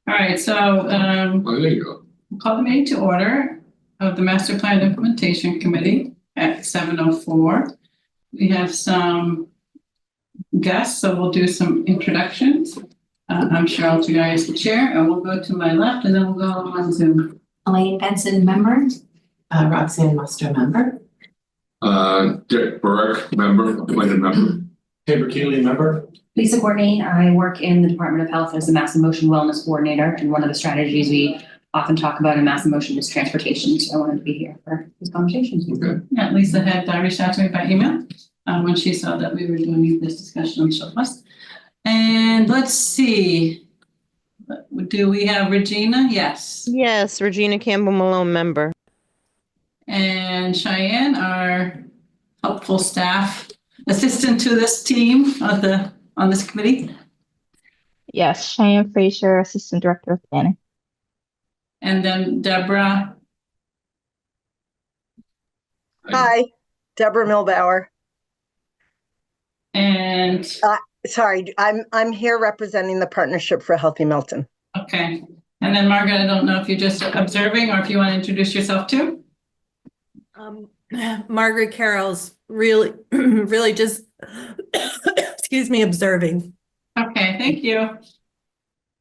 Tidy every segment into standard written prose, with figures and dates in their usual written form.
All right, so Oh, there you go. call the meeting to order of the Master Plan Implementation Committee at 7:04. We have some guests, so we'll do some introductions. I'm Cheryl Tagari is the chair, and we'll go to my left, and then we'll go on Zoom. Elaine Benson, member. Roxanne Muster, member. Dick Burke, member, appointed member. Tabor Keeley, member. Lisa Courtney, I work in the Department of Health as the Mass and Motion Wellness Coordinator, and one of the strategies we often talk about in Mass and Motion is transportation, so I wanted to be here for these conversations. Okay. Yeah, Lisa had reached out to me by email when she saw that we were doing this discussion on Showplus. And let's see, do we have Regina? Yes. Yes, Regina Campbell Malone, member. And Cheyenne, our helpful staff assistant to this team on this committee. Yes, Cheyenne Fraser, Assistant Director of Planning. And then Deborah. Hi, Deborah Milbauer. And Sorry, I'm here representing the Partnership for Healthy Milton. okay. And then Margaret, I don't know if you're just observing or if you want to introduce yourself too. Margaret Carroll's really, really just, excuse me, observing. Okay, thank you.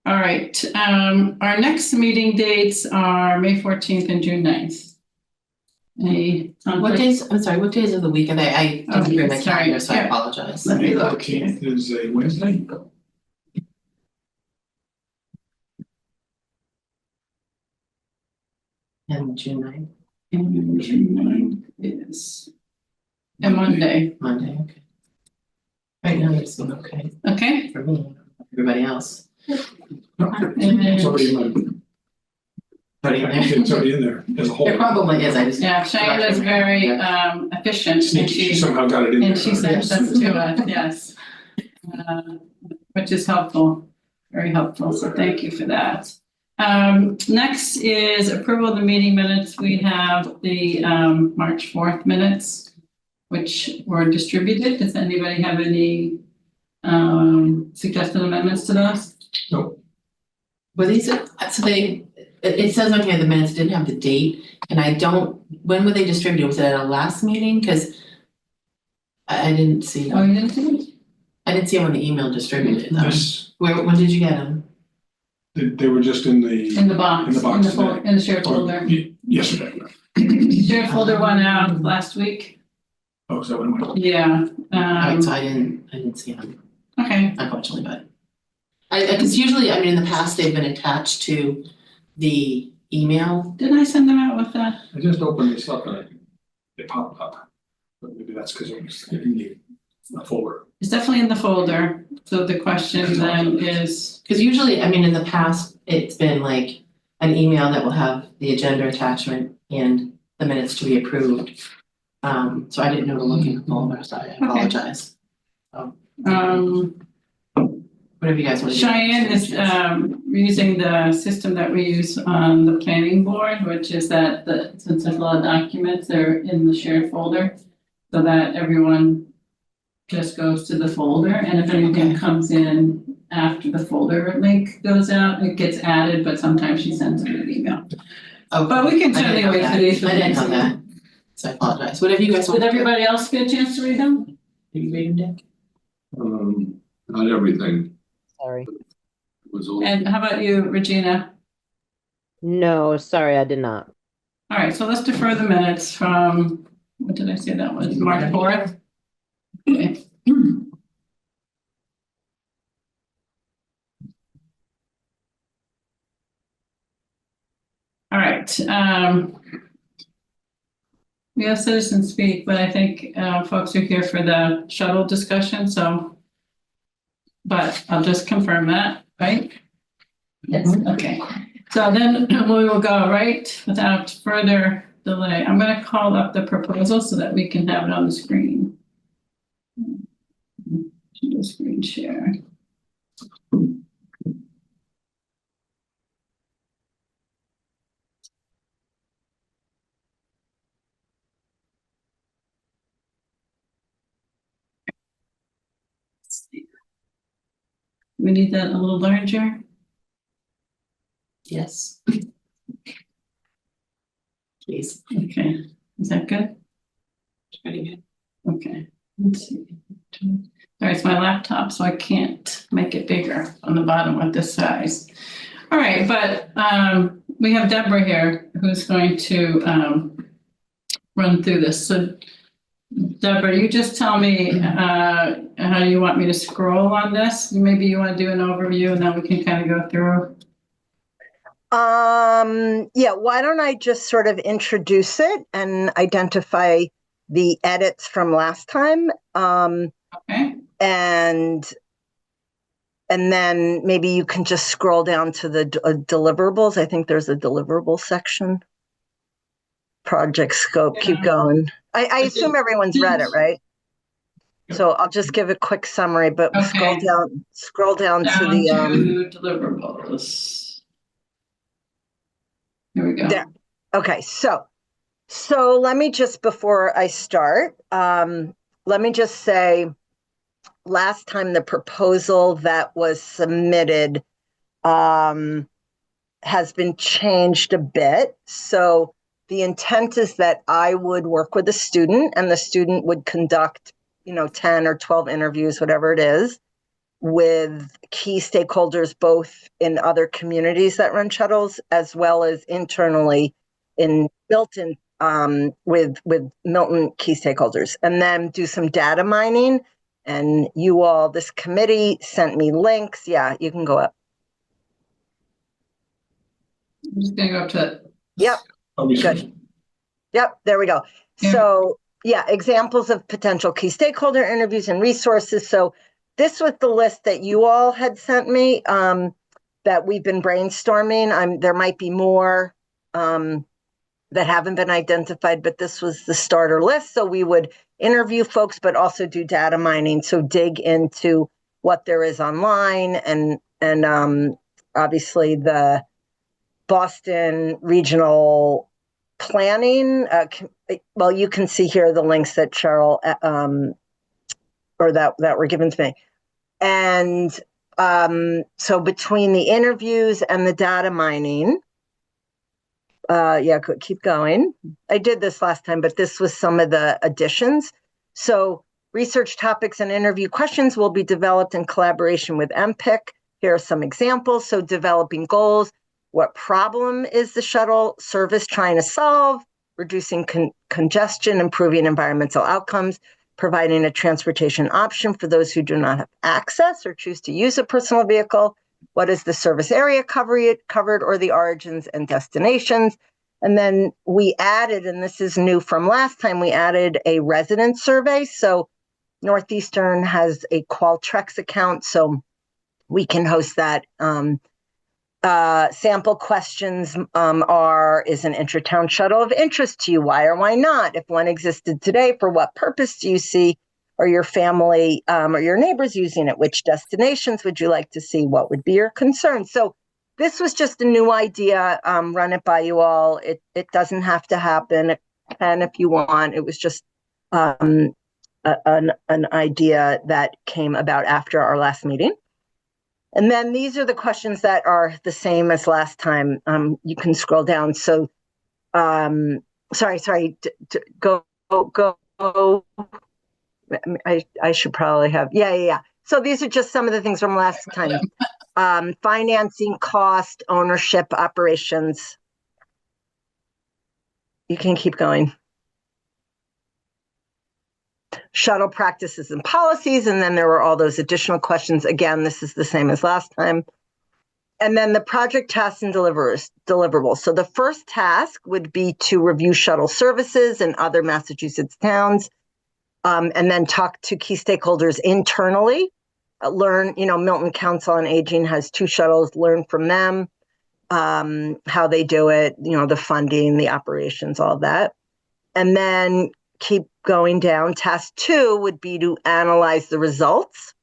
All right, our next meeting dates are May 14th and June 9th. What days, I'm sorry, what days of the week are they? I didn't bring my sorry. calendar, so I Yeah. apologize. Let me look. 14th is a Wednesday. And June 9th, And June 9th is a Monday. Monday, okay. Right now, it's been okay Okay. for me, everybody else. It's already in there. Already in there? It's already in there as a whole. It probably is, I just. Yeah, Cheyenne is very efficient and She she somehow got it in there. and she sends us to us, yes. Which is helpful, very helpful, so thank you for that. Next is approval of the meeting minutes. We have the March 4th minutes, which were distributed. Does anybody have any suggested amendments to those? Nope. Were these, so it says on here the minutes didn't have the date, and I don't, when were they distributed? Was it at our last meeting? Because I didn't see. Oh, you didn't see it? I didn't see them on the email distributed. This, When did you get them? they were just in the. In the box, In the box in the shared folder. Yesterday. Shared folder went out last week. Oh, is that what it went? Yeah. Right, so I didn't see them, Okay. unfortunately, but. Because usually, I mean, in the past, they've been attached to the email. Didn't I send them out with that? I just opened this up and it popped up. But maybe that's because it was in the folder. It's definitely in the folder. So the question then is, Because usually, I mean, in the past, it's been like an email that will have the agenda attachment and the minutes to be approved. So I didn't know to look in the folder, so I apologize. Whatever you guys want to do. Cheyenne is using the system that we use on the planning board, which is that since there's a lot of documents, they're in the shared folder. So that everyone just goes to the folder, and if anything comes in after the folder link goes out, it gets added, but sometimes she sends them an email. Oh, But we can certainly wait for these. I didn't know that, so I apologize. Whatever you guys want. Did everybody else get a chance to read them? Did you read them, Dick? Not everything. Sorry. It was a little. And how about you, Regina? No, sorry, I did not. All right, so let's defer the minutes from, what did I say that was, March 4th? Okay. All right, we have citizens speak, but I think folks are here for the shuttle discussion, so. But I'll just confirm that, right? Yes, okay. So then we will go, right, without further delay. I'm going to call up the proposal so that we can have it on the screen. Do screen share. We need that a little larger. Yes. Please. Okay, is that good? Pretty good. Okay, let's see. All right, it's my laptop, so I can't make it bigger on the bottom with this size. All right, but we have Deborah here who's going to run through this. So Deborah, you just tell me how you want me to scroll on this. Maybe you want to do an overview and then we can kind of go through. Yeah, why don't I just sort of introduce it and identify the edits from last time? Okay. And then maybe you can just scroll down to the deliverables. I think there's a deliverable section. Project scope, keep going. I assume everyone's read it, right? So I'll just give a quick summary, but Okay. scroll down to the deliverables. Here we go. there. Okay, so let me just, before I start, let me just say, last time the proposal that was submitted has been changed a bit. So the intent is that I would work with a student and the student would conduct, 10 or 12 interviews, whatever it is, with key stakeholders, both in other communities that run shuttles, as well as internally in Milton, with Milton key stakeholders, and then do some data mining. And you all, this committee sent me links. Yeah, you can go up. I'm just gonna go up to. Yep. Good. Yep, there we go. Yeah. So yeah, examples of potential key stakeholder interviews and resources. So this was the list that you all had sent me, that we've been brainstorming. There might be more that haven't been identified, but this was the starter list. So we would interview folks, but also do data mining. So dig into what there is online, and obviously the Boston regional planning. Well, you can see here the links that Cheryl or that were given to me. And so between the interviews and the data mining, keep going. I did this last time, but this was some of the additions. So research topics and interview questions will be developed in collaboration with MPIC. Here are some examples. So developing goals. What problem is the shuttle service trying to solve? Reducing congestion, improving environmental outcomes, providing a transportation option for those who do not have access or choose to use a personal vehicle. What is the service area covered, or the origins and destinations? And then we added, and this is new from last time, we added a resident survey. So Northeastern has a Qualtrics account, so we can host that. Sample questions are, is an intra-town shuttle of interest to you? Why or why not? If one existed today, for what purpose do you see or your family or your neighbors using it? Which destinations would you like to see? What would be your concerns? So this was just a new idea. Run it by you all. It doesn't have to happen. It can if you want. It was just an idea that came about after our last meeting. And then these are the questions that are the same as last time. You can scroll down. So, go. I should probably have, yeah. So these are just some of the things from last time. Financing, cost, ownership, operations. You can keep going. Shuttle practices and policies, and then there were all those additional questions. Again, this is the same as last time. And then the project tasks and deliverables. So the first task would be to review shuttle services in other Massachusetts towns, and then talk to key stakeholders internally. Learn, Milton Council on Aging has 2 shuttles, learn from them, how they do it, the funding, the operations, all that. And then keep going down. Task 2 would be to analyze the results,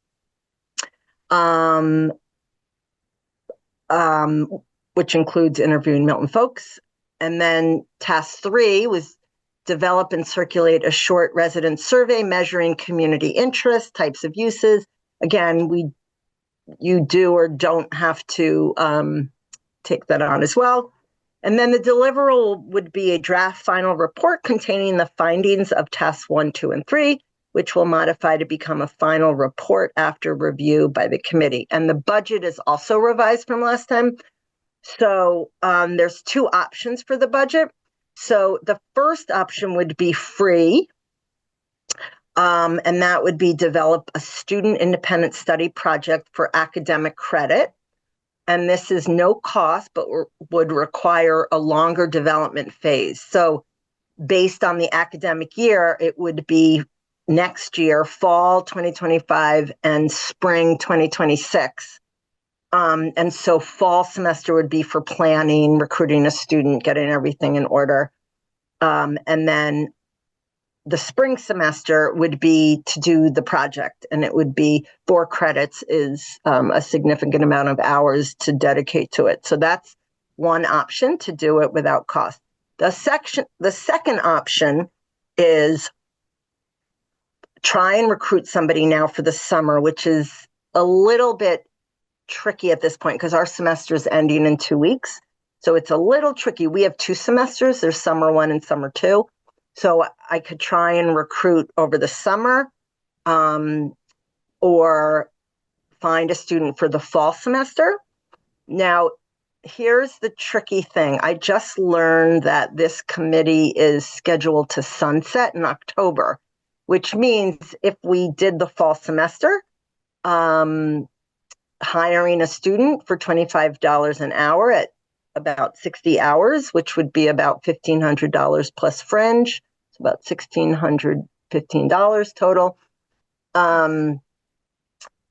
which includes interviewing Milton folks. And then task 3 was develop and circulate a short resident survey measuring community interest, types of uses. Again, you do or don't have to take that on as well. And then the deliverable would be a draft final report containing the findings of tasks 1, 2, and 3, which will modify to become a final report after review by the committee. And the budget is also revised from last time. So there's 2 options for the budget. So the first option would be free, and that would be develop a student independent study project for academic credit. And this is no cost, but would require a longer development phase. So based on the academic year, it would be next year, fall 2025 and spring 2026. And so fall semester would be for planning, recruiting a student, getting everything in order. And then the spring semester would be to do the project, and it would be 4 credits is a significant amount of hours to dedicate to it. So that's one option to do it without cost. The second option is try and recruit somebody now for the summer, which is a little bit tricky at this point because our semester is ending in 2 weeks. So it's a little tricky. We have 2 semesters. There's summer 1 and summer 2. So I could try and recruit over the summer or find a student for the fall semester. Now, here's the tricky thing. I just learned that this committee is scheduled to sunset in October, which means if we did the fall semester, hiring a student for $25 an hour at about 60 hours, which would be about $1,500 plus fringe. It's about $1,615 total.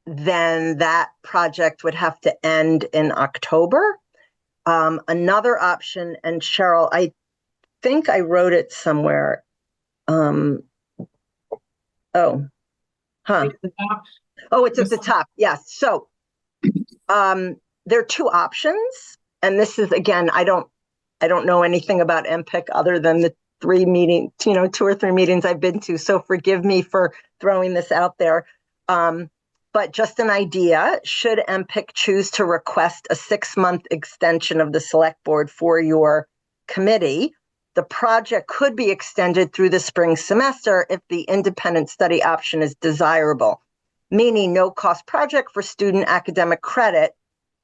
Then that project would have to end in October. Another option, and Cheryl, I think I wrote it somewhere. Oh, it's at the top. Yes. So there are 2 options. And this is, again, I don't know anything about MPIC other than the 3 meetings, 2 or 3 meetings I've been to. So forgive me for throwing this out there. But just an idea, should MPIC choose to request a 6-month extension of the select board for your committee, the project could be extended through the spring semester if the independent study option is desirable, meaning no cost project for student academic credit,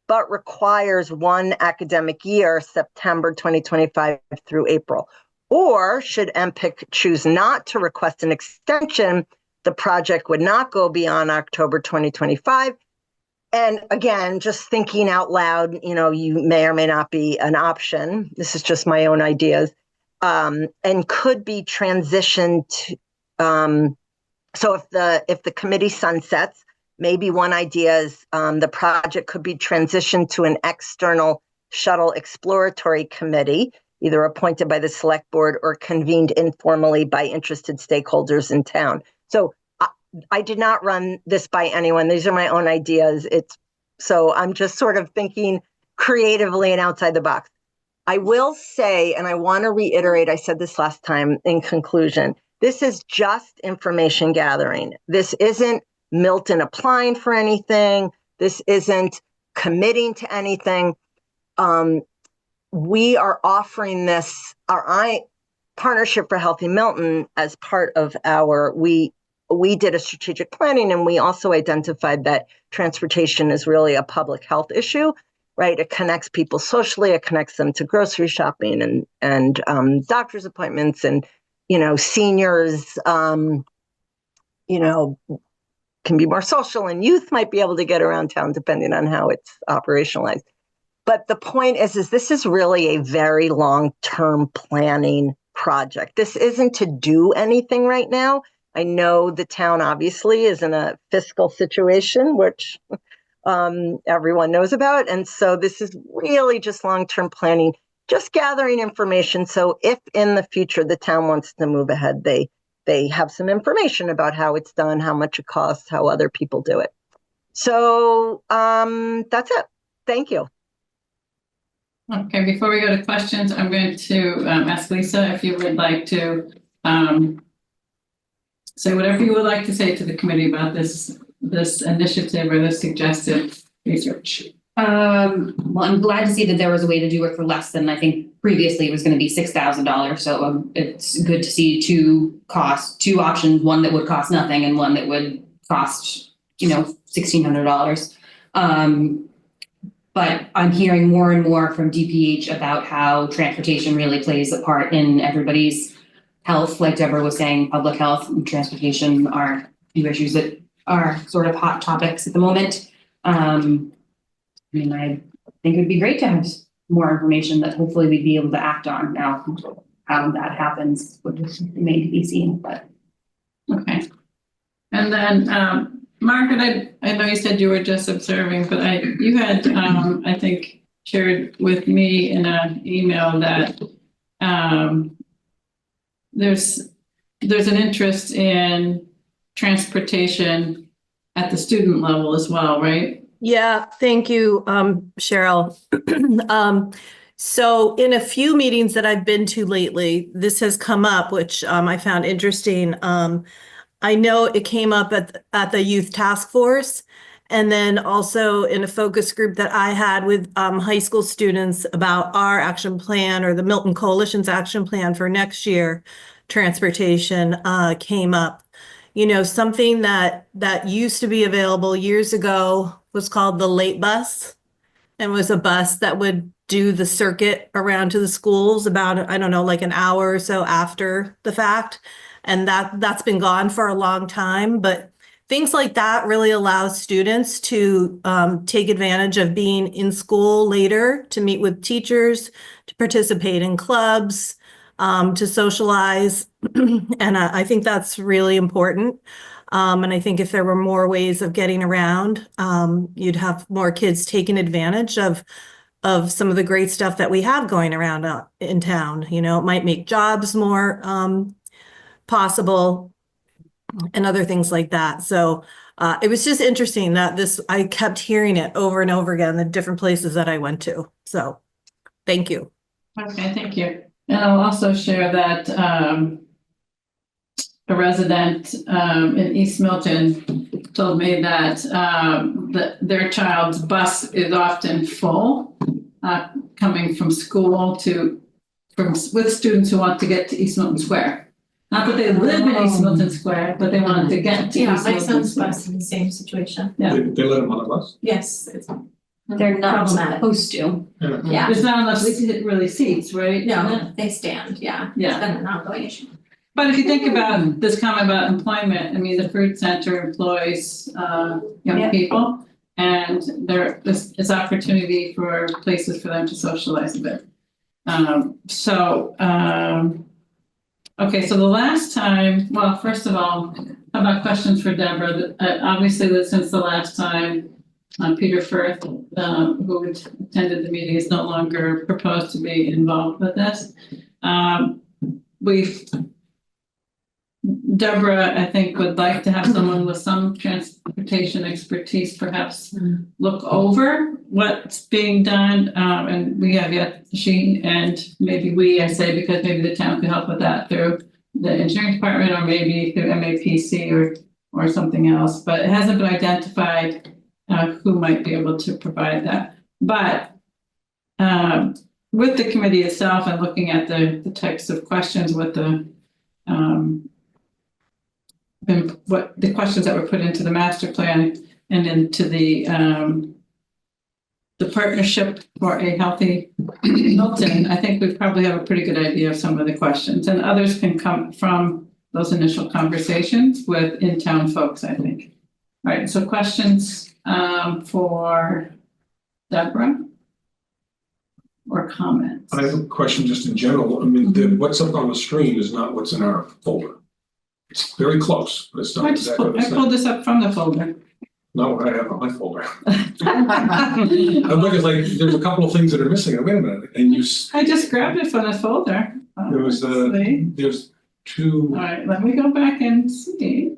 but requires 1 academic year, September 2025 through April. Or should MPIC choose not to request an extension, the project would not go beyond October 2025. And again, just thinking out loud, you may or may not be an option. This is just my own ideas, and could be transitioned to, so if the committee sunsets, maybe one idea is the project could be transitioned to an external shuttle exploratory committee, either appointed by the select board or convened informally by interested stakeholders in town. So I did not run this by anyone. These are my own ideas. So I'm just sort of thinking creatively and outside the box. I will say, and I want to reiterate, I said this last time in conclusion, this is just information gathering. This isn't Milton applying for anything. This isn't committing to anything. We are offering this, our Partnership for Healthy Milton, as part of we did a strategic planning, and we also identified that transportation is really a public health issue, right? It connects people socially, it connects them to grocery shopping and doctor's appointments, and seniors, can be more social, and youth might be able to get around town depending on how it's operationalized. But the point is this is really a very long-term planning project. This isn't to do anything right now. I know the town obviously is in a fiscal situation, which everyone knows about. And so this is really just long-term planning, just gathering information. So if in the future the town wants to move ahead, they have some information about how it's done, how much it costs, how other people do it. So that's it. Thank you. Okay, before we go to questions, I'm going to ask Lisa if you would like to say whatever you would like to say to the committee about this initiative or this suggested research. Well, I'm glad to see that there was a way to do it for less than, I think previously it was gonna be $6,000, so it's good to see two options, one that would cost nothing and one that would cost, $1,600. But I'm hearing more and more from DPH about how transportation really plays a part in everybody's health. Like Deborah was saying, public health and transportation are two issues that are sort of hot topics at the moment. I think it'd be great to have more information that hopefully we'd be able to act on. Now, how that happens would remain to be seen, but. Okay. And then, Margaret, I know you said you were just observing, but you had, I think, shared with me in an email that there's an interest in transportation at the student level as well, right? Yeah, thank you, Cheryl. So in a few meetings that I've been to lately, this has come up, which I found interesting. I know it came up at the youth task force, and then also in a focus group that I had with high school students about our action plan, or the Milton Coalition's action plan for next year. Transportation came up. Something that used to be available years ago was called the late bus, and was a bus that would do the circuit around to the schools about, I don't know, like an hour or so after the fact. And that's been gone for a long time, but things like that really allow students to take advantage of being in school later, to meet with teachers, to participate in clubs, to socialize. And I think that's really important. And I think if there were more ways of getting around, you'd have more kids taking advantage of some of the great stuff that we have going around in town. It might make jobs more possible and other things like that. So it was just interesting that I kept hearing it over and over again in the different places that I went to. So thank you. Okay, thank you. And I'll also share that a resident in East Milton told me that their child's bus is often full, coming from school with students who want to get to East Milton Square. Not that they live in East Milton Square, but they want to get to East Milton Square. My son's bus in the same situation. Yeah. They let them on the bus? Yes, it's They're not problematic. supposed to. Yeah. There's not enough really seats, right? No, they stand, yeah. Yeah. It's been an ongoing issue. But if you think about this comment about employment, I mean, the fruit center employs young people, and it's opportunity for places for them to socialize a bit. Okay, so the last time, well, first of all, how about questions for Deborah? Obviously, since the last time, Peter Firth, who attended the meeting, is no longer proposed to be involved with this. Deborah, I think, would like to have someone with some transportation expertise perhaps look over what's being done. And we have yet, she and maybe I say, because maybe the town could help with that through the engineering department, or maybe through MAPC or something else. But it hasn't been identified who might be able to provide that. But with the committee itself and looking at the types of questions, what the questions that were put into the master plan and into the partnership for a healthy Milton, I think we probably have a pretty good idea of some of the questions, and others can come from those initial conversations with in-town folks, I think. All right, so questions for Deborah or comments? I have a question just in general. I mean, what's up on the screen is not what's in our folder. It's very close, but it's not exactly the I same. pulled this up from the folder. Not what I have on my folder. I'm looking like there's a couple of things that are missing. Wait a minute, and I just grabbed it from the folder. There was there's two. All right, let me go back and see.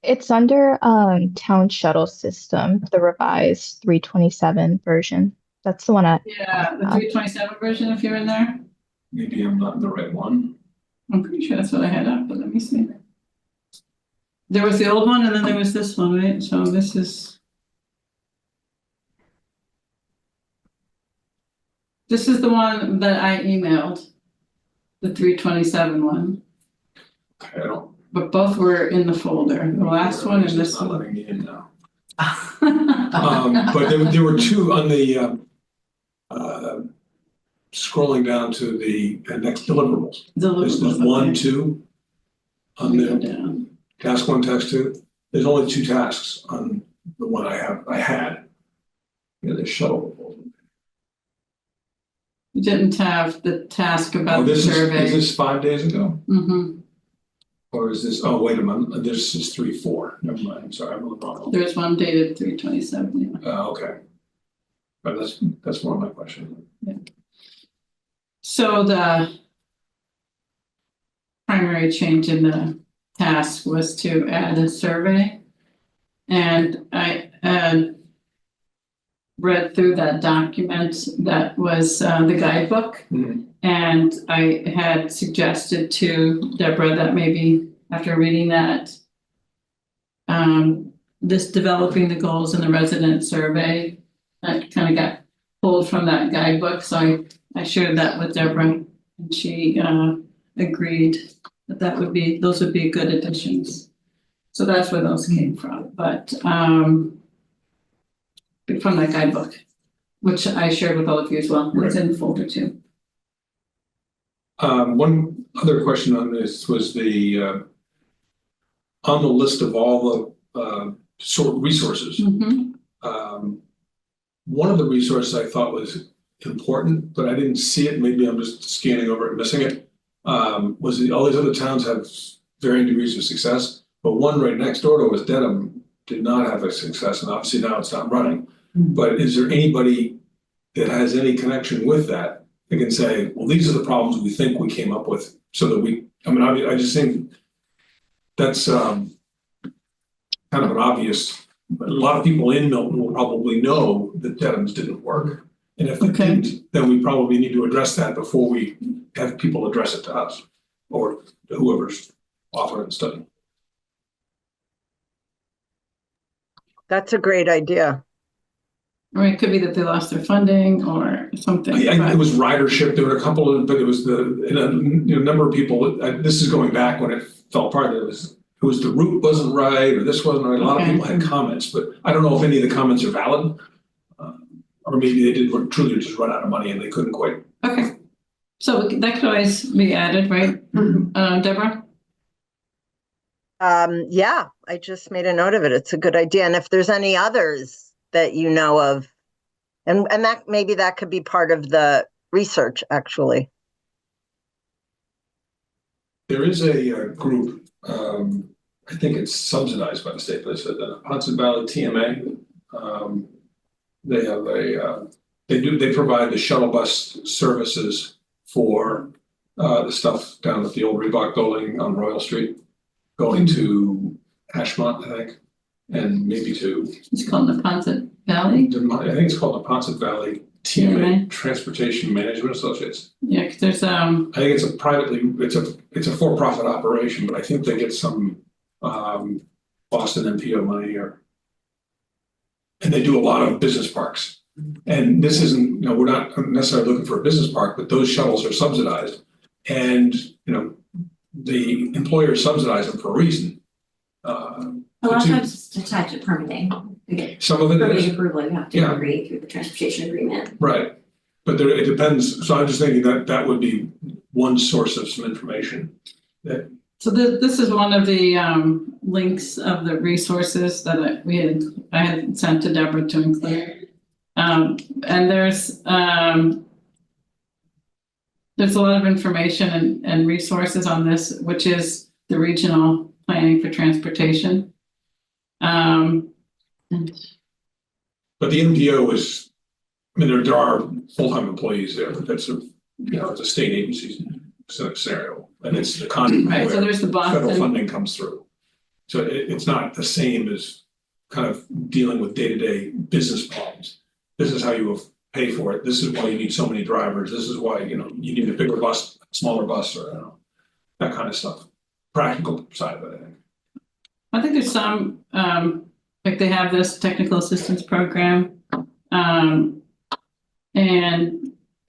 It's under town shuttle system, the revised 327 version. That's the one Yeah, the 327 version, if you're in there. Maybe I'm not in the right one. I'm pretty sure that's what I had up, but let me see. There was the old one and then there was this one, right? So this is. This is the one that I emailed, the 327 one, Okay, I don't. but both were in the folder, the last one and It's this not one. letting me in now. But there were two on the, scrolling down to the next deliverables. There's one, two on Go the down. task one, task two. There's only two tasks on the one I had. Yeah, the shuttle. You didn't have the task Oh, about the this is survey. this 5 days ago? Mm-hmm. Or is this, oh, wait a minute, this is 3/4. Never mind, I'm sorry, I'm on the wrong one. There's one dated 327, yeah. Okay. But that's more of my question. So the primary change in the task was to add a survey. And I read through that document that was the guidebook. Mhm. And I had suggested to Deborah that maybe after reading that, this developing the goals in the resident survey, that kind of got pulled from that guidebook. So I shared that with Deborah and she agreed that those would be good additions. So that's where those came from, but from that guidebook, which I shared with all of you as well. It's in the folder too. One other question on this was on the list of all the sort of resources. Mhm. One of the resources I thought was important, but I didn't see it, maybe I'm just scanning over it and missing it, was all these other towns have varying degrees of success, but one right next door to us, Dedham, did not have a success, and obviously now it's not running. But is there anybody that has any connection with that can say, well, these are the problems we think we came up with, so that I just think that's kind of an obvious. A lot of people in Milton will probably know that Dedham's didn't work. And if it didn't, then we probably need to address that before we have people address it to us or to whoever's offering the study. That's a great idea. Or it could be that they lost their funding or something. It was ridership. There were a couple of, but it was a number of people. This is going back when it fell apart. It was the route wasn't right or this wasn't right. A lot of people had comments, but I don't know if any of the comments are valid. Or maybe they did truly just run out of money and they couldn't quite. Okay, so that could always be added, right, Deborah? Yeah, I just made a note of it. It's a good idea. And if there's any others that you know of, and that maybe that could be part of the research, actually. There is a group, I think it's subsidized by the state, but it's the Hudson Valley TMA. They have they provide the shuttle bus services for the stuff down at the old Reebok building on Royal Street, going to Ashmont, I think, and maybe to. It's called Neponset Valley. I think it's called Neponset Valley TMA, Transportation Management Associates. Yeah, because there's I think it's it's a for-profit operation, but I think they get some Boston MPO money and they do a lot of business parks. And this isn't, we're not necessarily looking for a business park, but those shuttles are subsidized. And, the employers subsidize them for a reason. A lot of times it's attached to permitting. To get some of it permitting is. approval, you have to agree through the transportation agreement. Right. But it depends. So I'm just thinking that would be one source of some information. So this is one of the links of the resources that I had sent to Deborah to include. And there's a lot of information and resources on this, which is the regional planning for transportation. But the NPO is, there are full-time employees there, but that's it's a state agency scenario, and it's the conduit right. So there's the Boston federal funding comes through. So it's not the same as kind of dealing with day-to-day business problems. This is how you pay for it. This is why you need so many drivers. This is why you need a bigger bus, smaller bus, or that kind of stuff. Practical side of it, I think there's some like they have this technical assistance program, and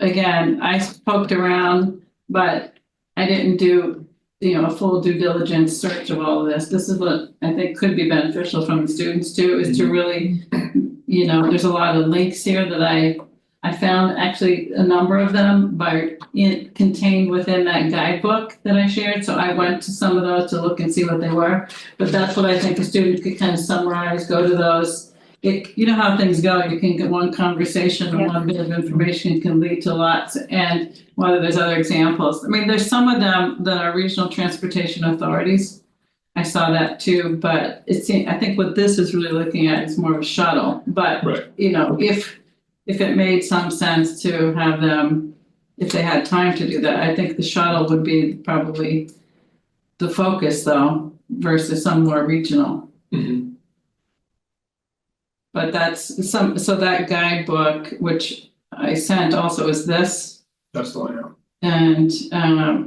again, I poked around, but I didn't do, a full due diligence search of all of this. This is what I think could be beneficial from the students too, is to really, there's a lot of links here that I found actually a number of them contained within that guidebook that I shared. So I went to some of those to look and see what they were. But that's what I think a student could kind of summarize, go to those. You know how things go. You can get one conversation or one bit of information can lead to lots. And whether there's other examples. I mean, there's some of them that are regional transportation authorities. I saw that too, but I think what this is really looking at is more of a shuttle. But, Right. If it made some sense to have them, if they had time to do that, I think the shuttle would be probably the focus though, versus some more regional. Mhm. But so that guidebook, which I sent also is this, That's the one, yeah. and,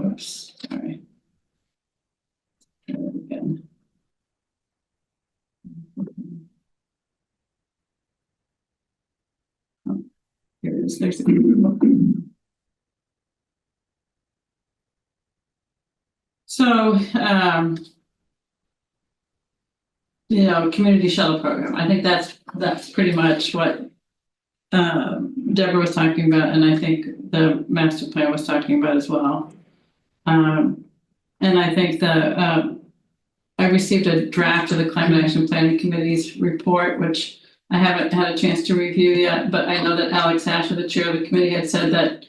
oops, sorry. Try that again. Here it is, there's a book. So, community shuttle program. I think that's pretty much what Deborah was talking about, and I think the master plan was talking about as well. And I think I received a draft of the Climate Action Planning Committee's report, which I haven't had a chance to review yet, but I know that Alex Asher, the chair of the committee, had said that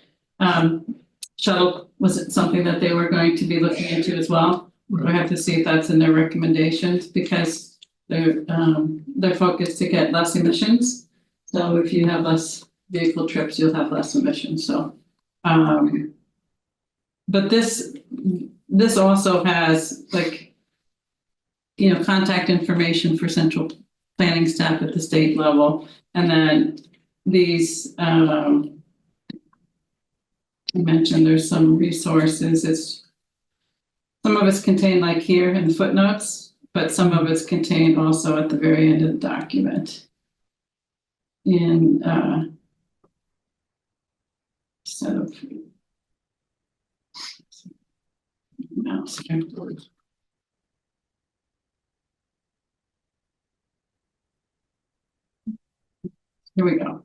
shuttle was something that they were going to be looking into as well. We have to see if that's in their recommendations, because they're focused to get less emissions. So if you have less vehicle trips, you'll have less emissions. So, but this also has contact information for central planning staff at the state level, and then these. I mentioned there's some resources. Some of it's contained like here in the footnotes, but some of it's contained also at the very end of the document. In set of mouse. Here we go.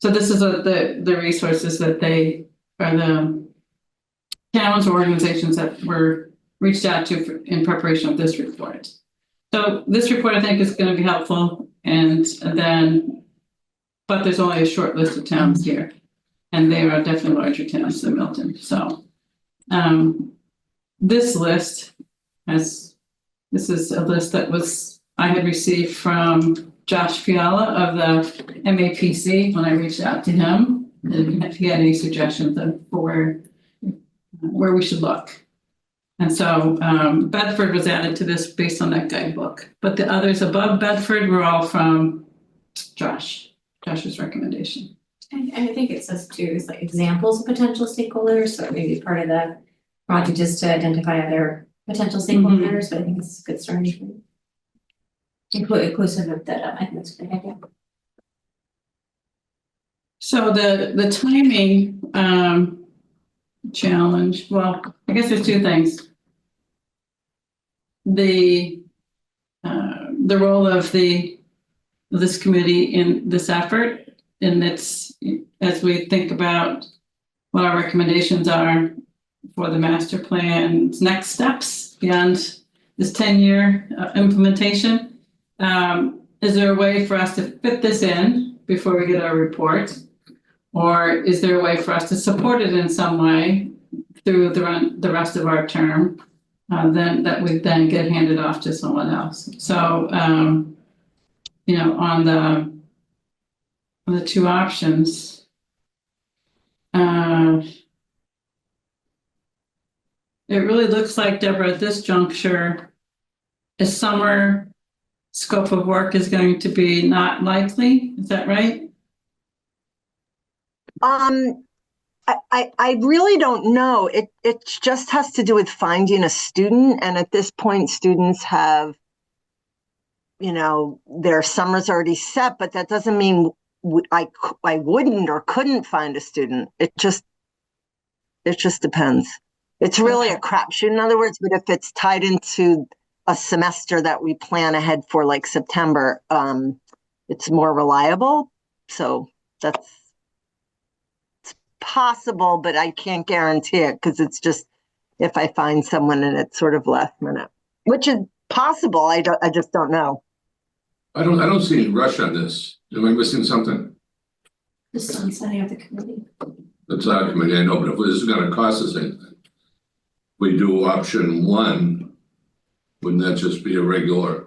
So this is the resources that they are the towns or organizations that were reached out to in preparation of this report. So this report I think is going to be helpful, but there's only a short list of towns here, and they are definitely larger towns than Milton. So this is a list that I had received from Josh Fiala of the MAPC when I reached out to him, and if he had any suggestions for where we should look. And so Bedford was added to this based on that guidebook, but the others above Bedford were all from Josh's recommendation. And I think it says too, is like examples of potential stakeholders, so maybe part of the project is to identify other potential stakeholders, but I think it's a good starting point. Inclusive of that, I think that's a good idea. So the timing challenge, well, I guess there's two things. The role of this committee in this effort, and it's as we think about what our recommendations are for the master plan's next steps beyond this 10-year implementation. Is there a way for us to fit this in before we get our report? Or is there a way for us to support it in some way through the rest of our term, then that would then get handed off to someone else? So, on the two options, it really looks like, Deborah, at this juncture, a summer scope of work is going to be not likely. Is that right? I really don't know. It just has to do with finding a student. And at this point, students have, their summer's already set, but that doesn't mean I wouldn't or couldn't find a student. It just depends. It's really a crapshoot, in other words, but if it's tied into a semester that we plan ahead for, like September, it's more reliable. So that's possible, but I can't guarantee it because it's just if I find someone and it's sort of last minute, which is possible. I just don't know. I don't see any rush on this. Am I missing something? Just on setting up the committee. That's our committee, I know, but if this is gonna cost us anything, we do option one, wouldn't that just be a regular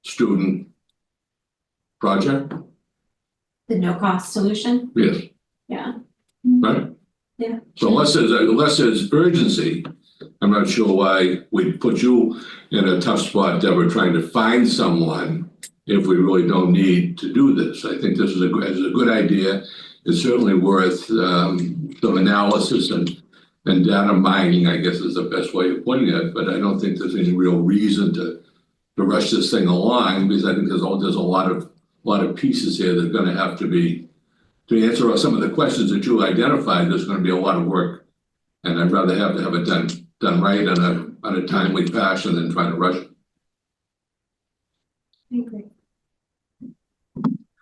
student project? The no-cost solution? Yes, Yeah. right? Yeah. So unless there's urgency, I'm not sure why we'd put you in a tough spot, Deborah, trying to find someone if we really don't need to do this. I think this is a good idea. It's certainly worth some analysis and data mining, I guess is the best way of putting it, but I don't think there's any real reason to rush this thing along, because I think there's a lot of pieces here that are gonna have to be, to answer some of the questions that you identified, there's gonna be a lot of work. And I'd rather have it done right on a timely fashion than trying to rush it. I agree.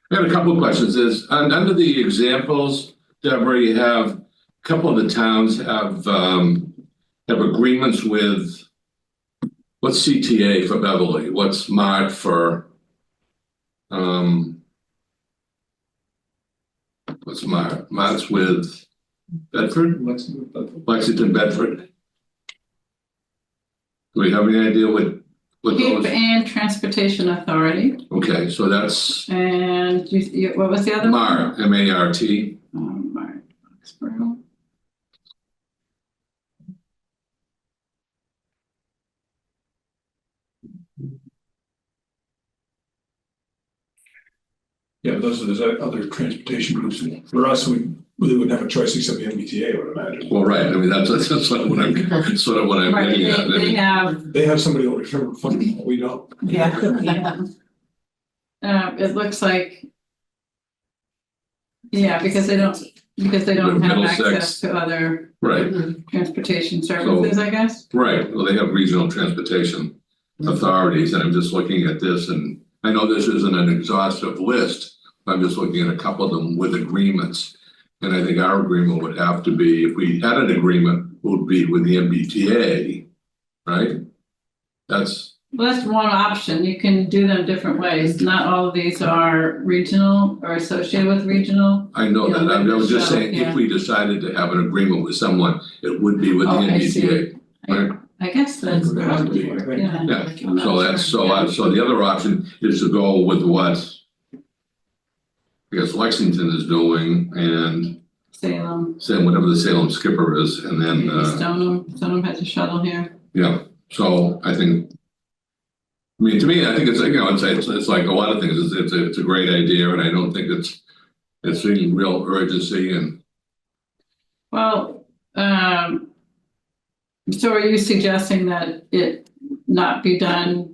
I have a couple of questions. Under the examples, Deborah, you have a couple of the towns have agreements with, what's CTA for Beverly? What's MART for, what's MART? MART's with Bedford? Lexington, Bedford. Do we have any idea what Cape those? and Transportation Authority. Okay, so that's And what was the other one? MART, M-A-R-T. MART, Foxborough. Yeah, there's other transportation groups. For us, we really wouldn't have a choice except the MBTA, I would imagine. Well, right, I mean, that's sort of what I'm, sort of what I'm Right, getting at. I they mean, have, They have somebody over here funding, we don't. yeah. It looks like, yeah, because they don't have Middlesex. access to other Right, transportation services, I guess. right, well, they have regional transportation authorities, and I'm just looking at this, and I know this isn't an exhaustive list, I'm just looking at a couple of them with agreements. And I think our agreement would have to be, if we had an agreement, would be with the MBTA, right? Well, that's one option. You can do them different ways. Not all of these are regional or associated with regional. I know that, I was just saying, Yeah. if we decided to have an agreement with someone, it would be with the Oh, I see. MBTA. Right? I guess that's the Have to be, one, right? yeah. Yeah, I'm not so that's, sure. so the other option is to go with what I guess Lexington is doing, and Salem, say whatever the Salem skipper is, and then, maybe Stoneham has a shuttle here. yeah, so I think, I mean, to me, I think it's, you know, it's like a lot of things, it's a great idea, and I don't think it's any real urgency, and Well, so are you suggesting that it not be done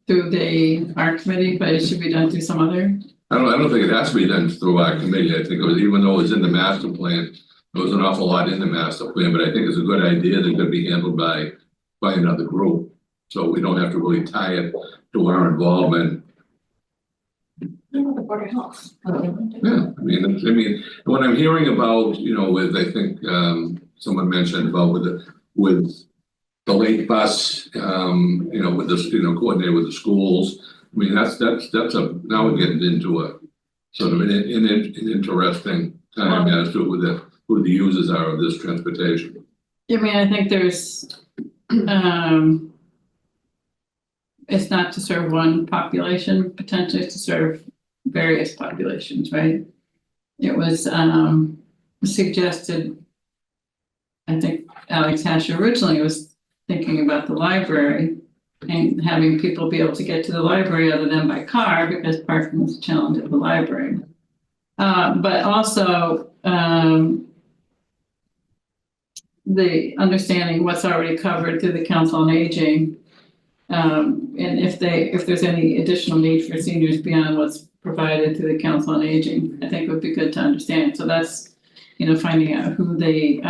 through our committee, but it should be done through some other? I don't think it has to be done through our committee. I think it was, even though it was in the master plan, there was an awful lot in the master plan, but I think it's a good idea that it could be handled by another group. So we don't have to really tie it to our involvement. The Board of Health. Yeah, I mean, what I'm hearing about, you know, with, I think, someone mentioned about with the late bus, you know, with this, you know, coordinated with the schools. I mean, that's now we're getting into a sort of an interesting time as to who the users are of this transportation. I mean, I think there's, it's not to serve one population, potentially it's to serve various populations, right? It was suggested, I think Alex Hash originally was thinking about the library and having people be able to get to the library other than by car because parking was a challenge at the library. But also the understanding what's already covered through the Council on Aging And if there's any additional need for seniors beyond what's provided through the Council on Aging, I think it would be good to understand. So that's, finding out who they,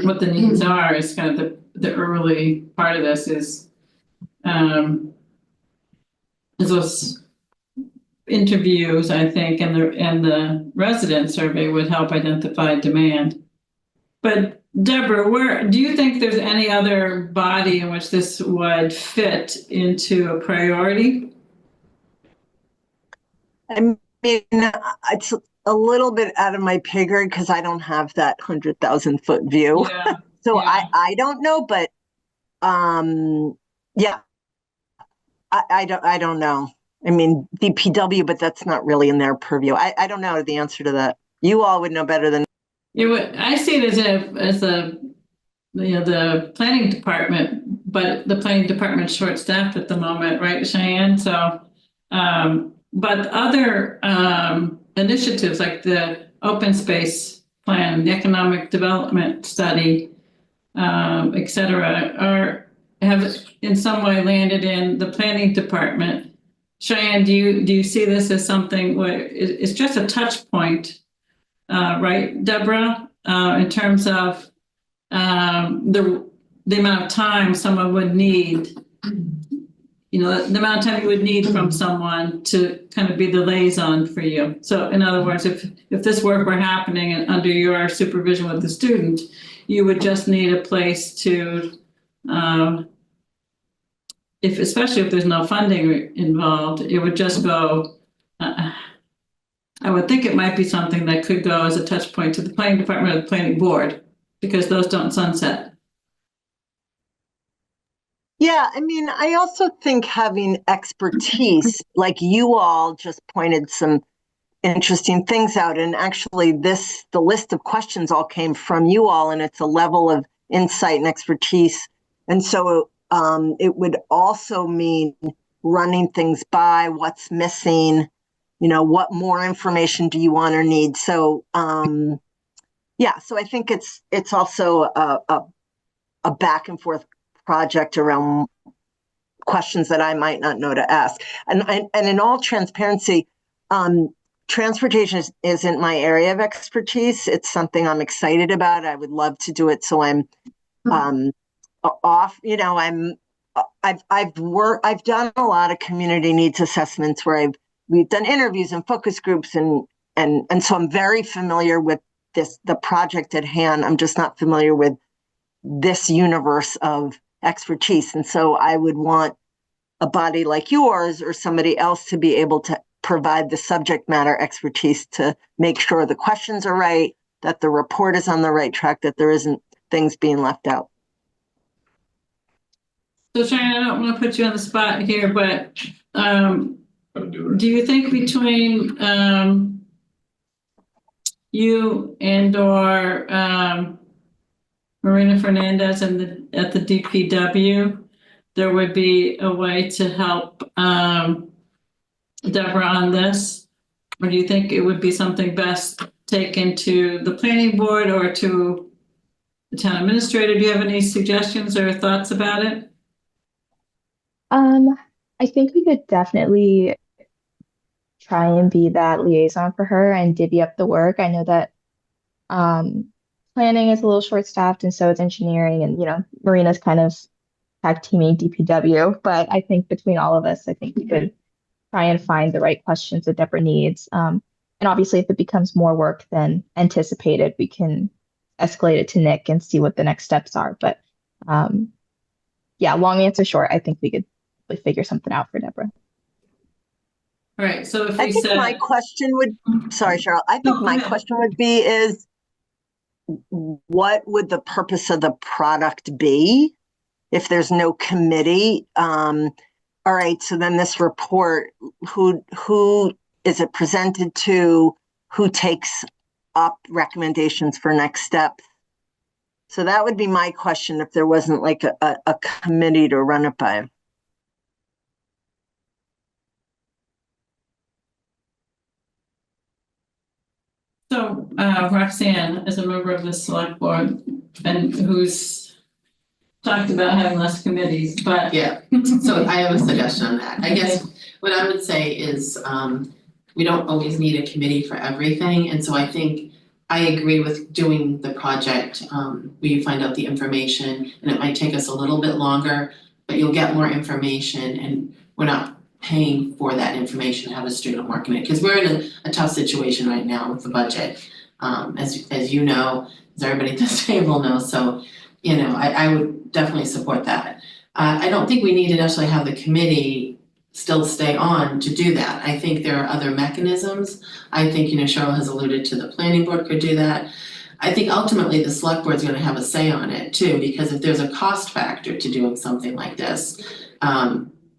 what the needs are is kind of the early part of this is those interviews, I think, and the resident survey would help identify demand. But Deborah, where do you think there's any other body in which this would fit into a priority? I mean, it's a little bit out of my pay grade because I don't have that 100,000-foot view. Yeah, So yeah. I don't know, but yeah, I don't know. I mean, DPW, but that's not really in their purview. I don't know the answer to that. You all would know better than. I see it as a the planning department, but the planning department's short-staffed at the moment, right, Cheyenne? So, but other initiatives like the open space plan, the economic development study, et cetera, have in some way landed in the planning department. Cheyenne, do you see this as something where it's just a touch point, right, Deborah, in terms of the amount of time someone would need, the amount of time you would need from someone to kind of be the liaison for you. So in other words, if this work were happening under your supervision with the student, you would just need a place to, especially if there's no funding involved, it would just go, I would think it might be something that could go as a touch point to the planning department or the planning board, because those don't sunset. Yeah, I mean, I also think having expertise, like you all just pointed some interesting things out. And actually the list of questions all came from you all, and it's a level of insight and expertise. And so it would also mean running things by what's missing, what more information do you want or need? So yeah, so I think it's also a back and forth project around questions that I might not know to ask. And in all transparency, transportation isn't my area of expertise. It's something I'm excited about. I would love to do it. So I'm off, I've done a lot of community needs assessments where we've done interviews and focus groups and so I'm very familiar with the project at hand. I'm just not familiar with this universe of expertise. And so I would want a body like yours or somebody else to be able to provide the subject matter expertise to make sure the questions are right, that the report is on the right track, that there isn't things being left out. So Sharon, I don't want to put you on the spot here, but do you think between you and or Marina Fernandez and at the DPW, there would be a way to help Deborah on this? Or do you think it would be something best taken to the planning board or to the town administrator? Do you have any suggestions or thoughts about it? I think we could definitely try and be that liaison for her and divvy up the work. I know that planning is a little short-staffed, and so is engineering, and Marina's kind of tag teaming DPW. But I think between all of us, I think we could try and find the right questions that Deborah needs. And obviously, if it becomes more work than anticipated, we can escalate it to Nick and see what the next steps are. But yeah, long answer short, I think we could figure something out for Deborah. All right. So if I we think said, my question would, sorry, Cheryl, I think my question would be is, what would the purpose of the product be if there's no committee? All right, so then this report, who is it presented to? Who takes up recommendations for next steps? So that would be my question if there wasn't like a committee to run it by. so Roxanne, as a member of the select board and who's talked about having less committees, but. Yeah, so I have a suggestion on that. I guess what I would say is, we don't always need a committee for everything, and so I think I agree with doing the project, where you find out the information, and it might take us a little bit longer, but you'll get more information, and we're not paying for that information to have a student working it, because we're in a tough situation right now with the budget. As you know, as everybody at this table knows, so, you know, I would definitely support that. I don't think we need to necessarily have the committee still stay on to do that. I think there are other mechanisms. I think, you know, Cheryl has alluded to the planning board could do that. I think ultimately the select board's gonna have a say on it too, because if there's a cost factor to doing something like this,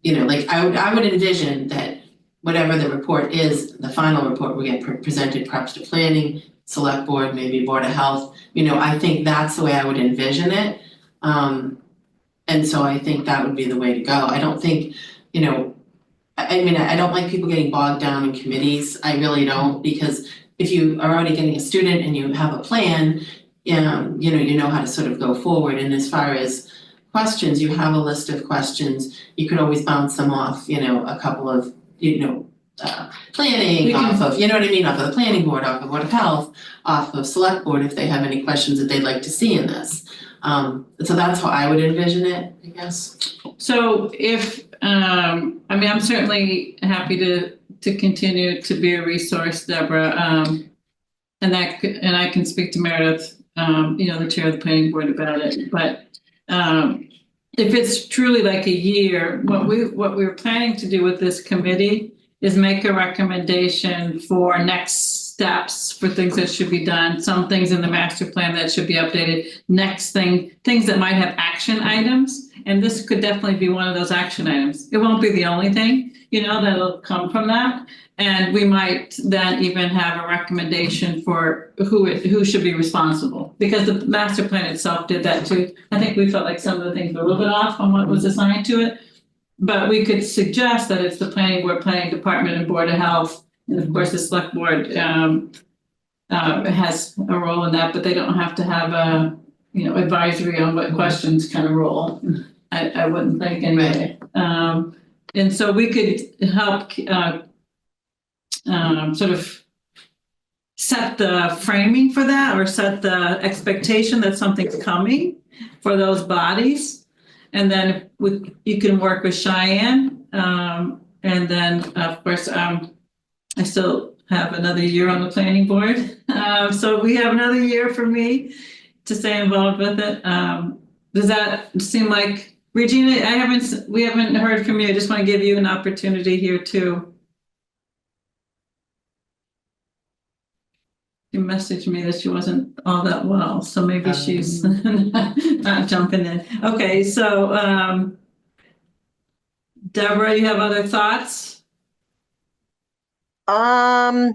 you know, like I would envision that whatever the report is, the final report will get presented perhaps to planning, select board, maybe board of health. You know, I think that's the way I would envision it. And so I think that would be the way to go. I don't think, you know, I mean, I don't like people getting bogged down in committees. I really don't, because if you are already getting a student and you have a plan, you know how to sort of go forward. And as far as questions, you have a list of questions. You could always bounce them off, you know, a couple of, you know, planning off of, you know what I mean, off of the planning board, off of Board of Health, off of select board, if they have any questions that they'd like to see in this. So that's how I would envision it, I guess. So if, I mean, I'm certainly happy to continue to be a resource, Deborah. And I can speak to Meredith, you know, the chair of the planning board about it, but if it's truly like a year, what we were planning to do with this committee is make a recommendation for next steps for things that should be done, some things in the master plan that should be updated, things that might have action items. And this could definitely be one of those action items. It won't be the only thing, you know, that'll come from that. And we might then even have a recommendation for who should be responsible, because the master plan itself did that too. I think we felt like some of the things were a little bit off on what was assigned to it. But we could suggest that it's the planning board, planning department, and board of health, and of course the select board has a role in that, but they don't have to have a, you know, advisory on what questions kind of role. I wouldn't think anyway. And so we could help sort of set the framing for that, or set the expectation that something's coming for those bodies. And then you can work with Cheyenne. And then, of course, I still have another year on the planning board. So we have another year for me to stay involved with it. Does that seem like, Regina, we haven't heard from you. I just want to give you an opportunity here too. She messaged me that she wasn't all that well, so maybe she's not jumping in. Okay, so Deborah, you have other thoughts? Yeah,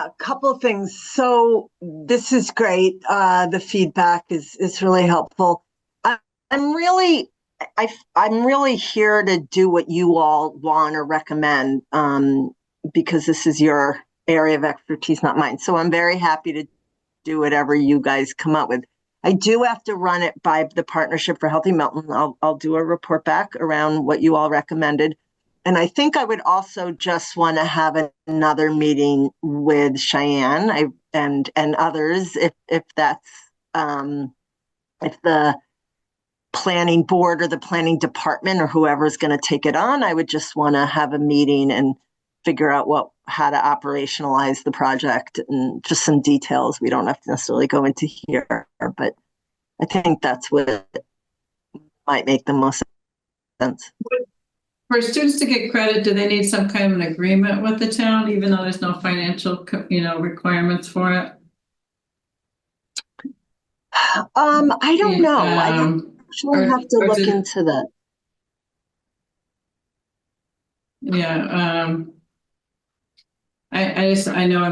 a couple of things. So this is great. The feedback is really helpful. I'm really here to do what you all want or recommend, because this is your area of expertise, not mine. So I'm very happy to do whatever you guys come up with. I do have to run it by the Partnership for Healthy Milton. I'll do a report back around what you all recommended. And I think I would also just want to have another meeting with Cheyenne and others if that's if the planning board or the planning department or whoever is going to take it on, I would just want to have a meeting and figure out how to operationalize the project and just some details we don't have to necessarily go into here, but I think that's what might make the most sense. For students to get credit, do they need some kind of an agreement with the town, even though there's no financial, you know, requirements for it? I don't know. I actually have to look into that. Yeah. I know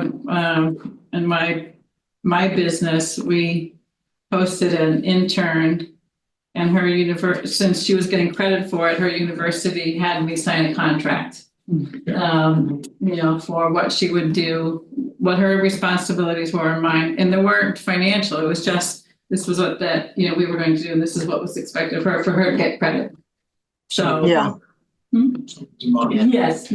in my business, we posted an intern, and her since she was getting credit for it, her university had me sign a contract, you know, for what she would do, what her responsibilities were and mine. And they weren't financial. It was just this was what that, you know, we were going to do, and this is what was expected of her, for her to get credit. So. Yeah. Yes,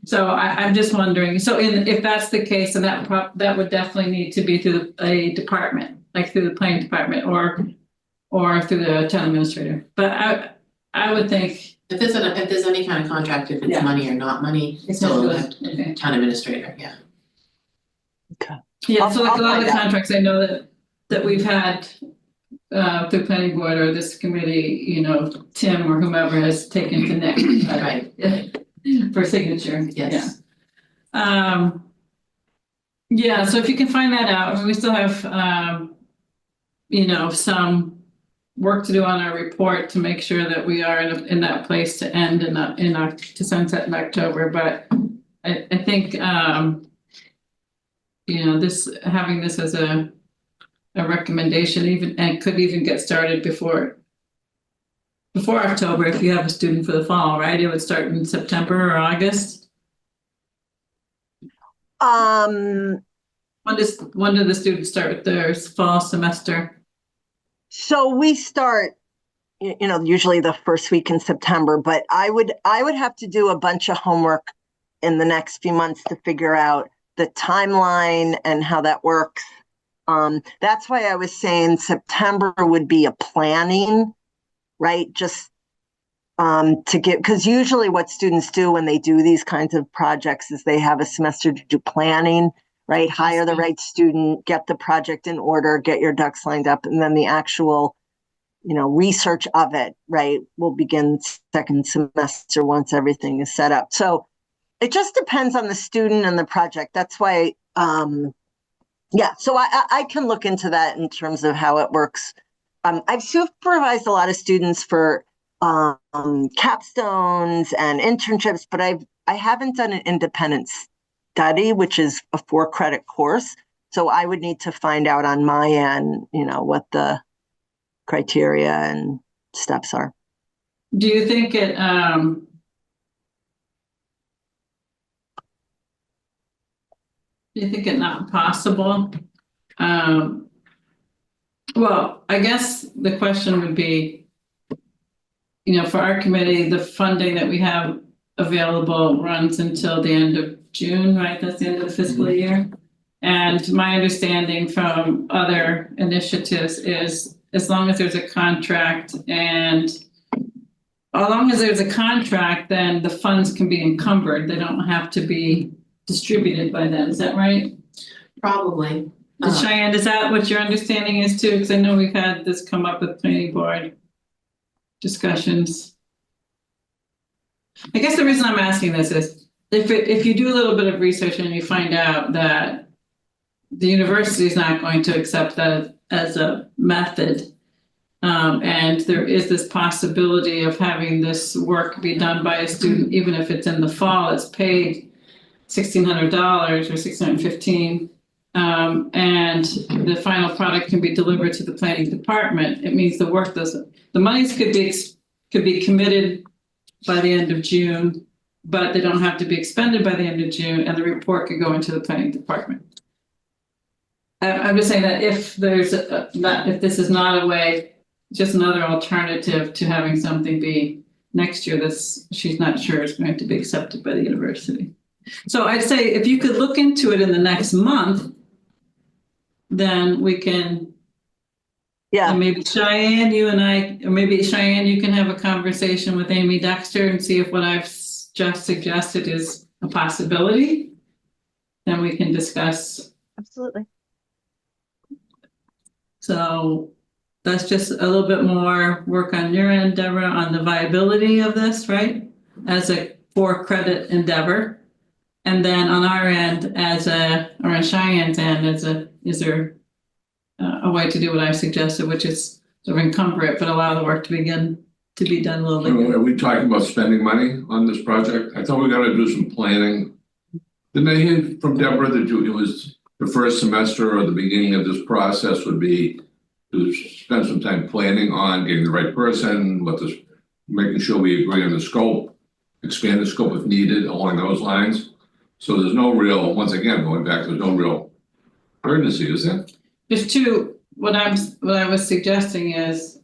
so I'm just wondering, so if that's the case, then that would definitely need to be through a department, like through the planning department or through the town administrator, but I would think. If there's any kind of contract, if it's Yeah. money or not money, It's still not have okay. town administrator, yeah. Yeah, so like a I'll lot of find the out. contracts I know that we've had through planning board or this committee, you know, Tim or whomever has taken to next. Right. For signature, Yes. yeah. Yeah, so if you can find that out, I mean, we still have you know, some work to do on our report to make sure that we are in that place to end to sunset in October, but I think you know, having this as a recommendation even, and could even get started before October if you have a student for the fall, right? It would start in September or August. When do the students start with their fall semester? So we start, you know, usually the first week in September, but I would have to do a bunch of homework in the next few months to figure out the timeline and how that works. That's why I was saying September would be a planning, right? Just to get, because usually what students do when they do these kinds of projects is they have a semester to do planning, right? Hire the right student, get the project in order, get your ducks lined up, and then the actual, you know, research of it, right, will begin second semester once everything is set up. So it just depends on the student and the project. That's why, yeah, so I can look into that in terms of how it works. I've supervised a lot of students for capstones and internships, but I haven't done an independent study, which is a 4-credit course. So I would need to find out on my end, you know, what the criteria and steps are. Do you think it not possible? Well, I guess the question would be, you know, for our committee, the funding that we have available runs until the end of June, right? That's the end of the fiscal year. And my understanding from other initiatives is as long as there's a contract and as long as there's a contract, then the funds can be encumbered. They don't have to be distributed by them. Is that right? Probably. Cheyenne, is that what your understanding is too? Because I know we've had this come up with planning board discussions. I guess the reason I'm asking this is if you do a little bit of research and you find out that the university is not going to accept that as a method, and there is this possibility of having this work be done by a student, even if it's in the fall, it's paid $1,600 or $615, and the final product can be delivered to the planning department. It means the work doesn't. The monies could be committed by the end of June, but they don't have to be expended by the end of June, and the report could go into the planning department. I'm just saying that if there's if this is not a way, just another alternative to having something be next year, she's not sure is going to be accepted by the university. So I'd say if you could look into it in the next month, then we can. Yeah. And maybe Cheyenne, you and I, or maybe Cheyenne, you can have a conversation with Amy Dexter and see if what I've just suggested is a possibility. Then we can discuss. Absolutely. So that's just a little bit more work on your end, Deborah, on the viability of this, right? As a 4-credit endeavor. And then on our end, or on Cheyenne's end, is there a way to do what I suggested, which is sort of encumber it, but allow the work to be done a little later. Are we talking about spending money on this project? I thought we got to do some planning. Didn't I hear from Deborah that it was the first semester or the beginning of this process would be to spend some time planning on getting the right person, making sure we agree on the scope, expand the scope if needed along those lines. So there's no real, once again, going back, there's no real urgency, is there? There's two what I was suggesting is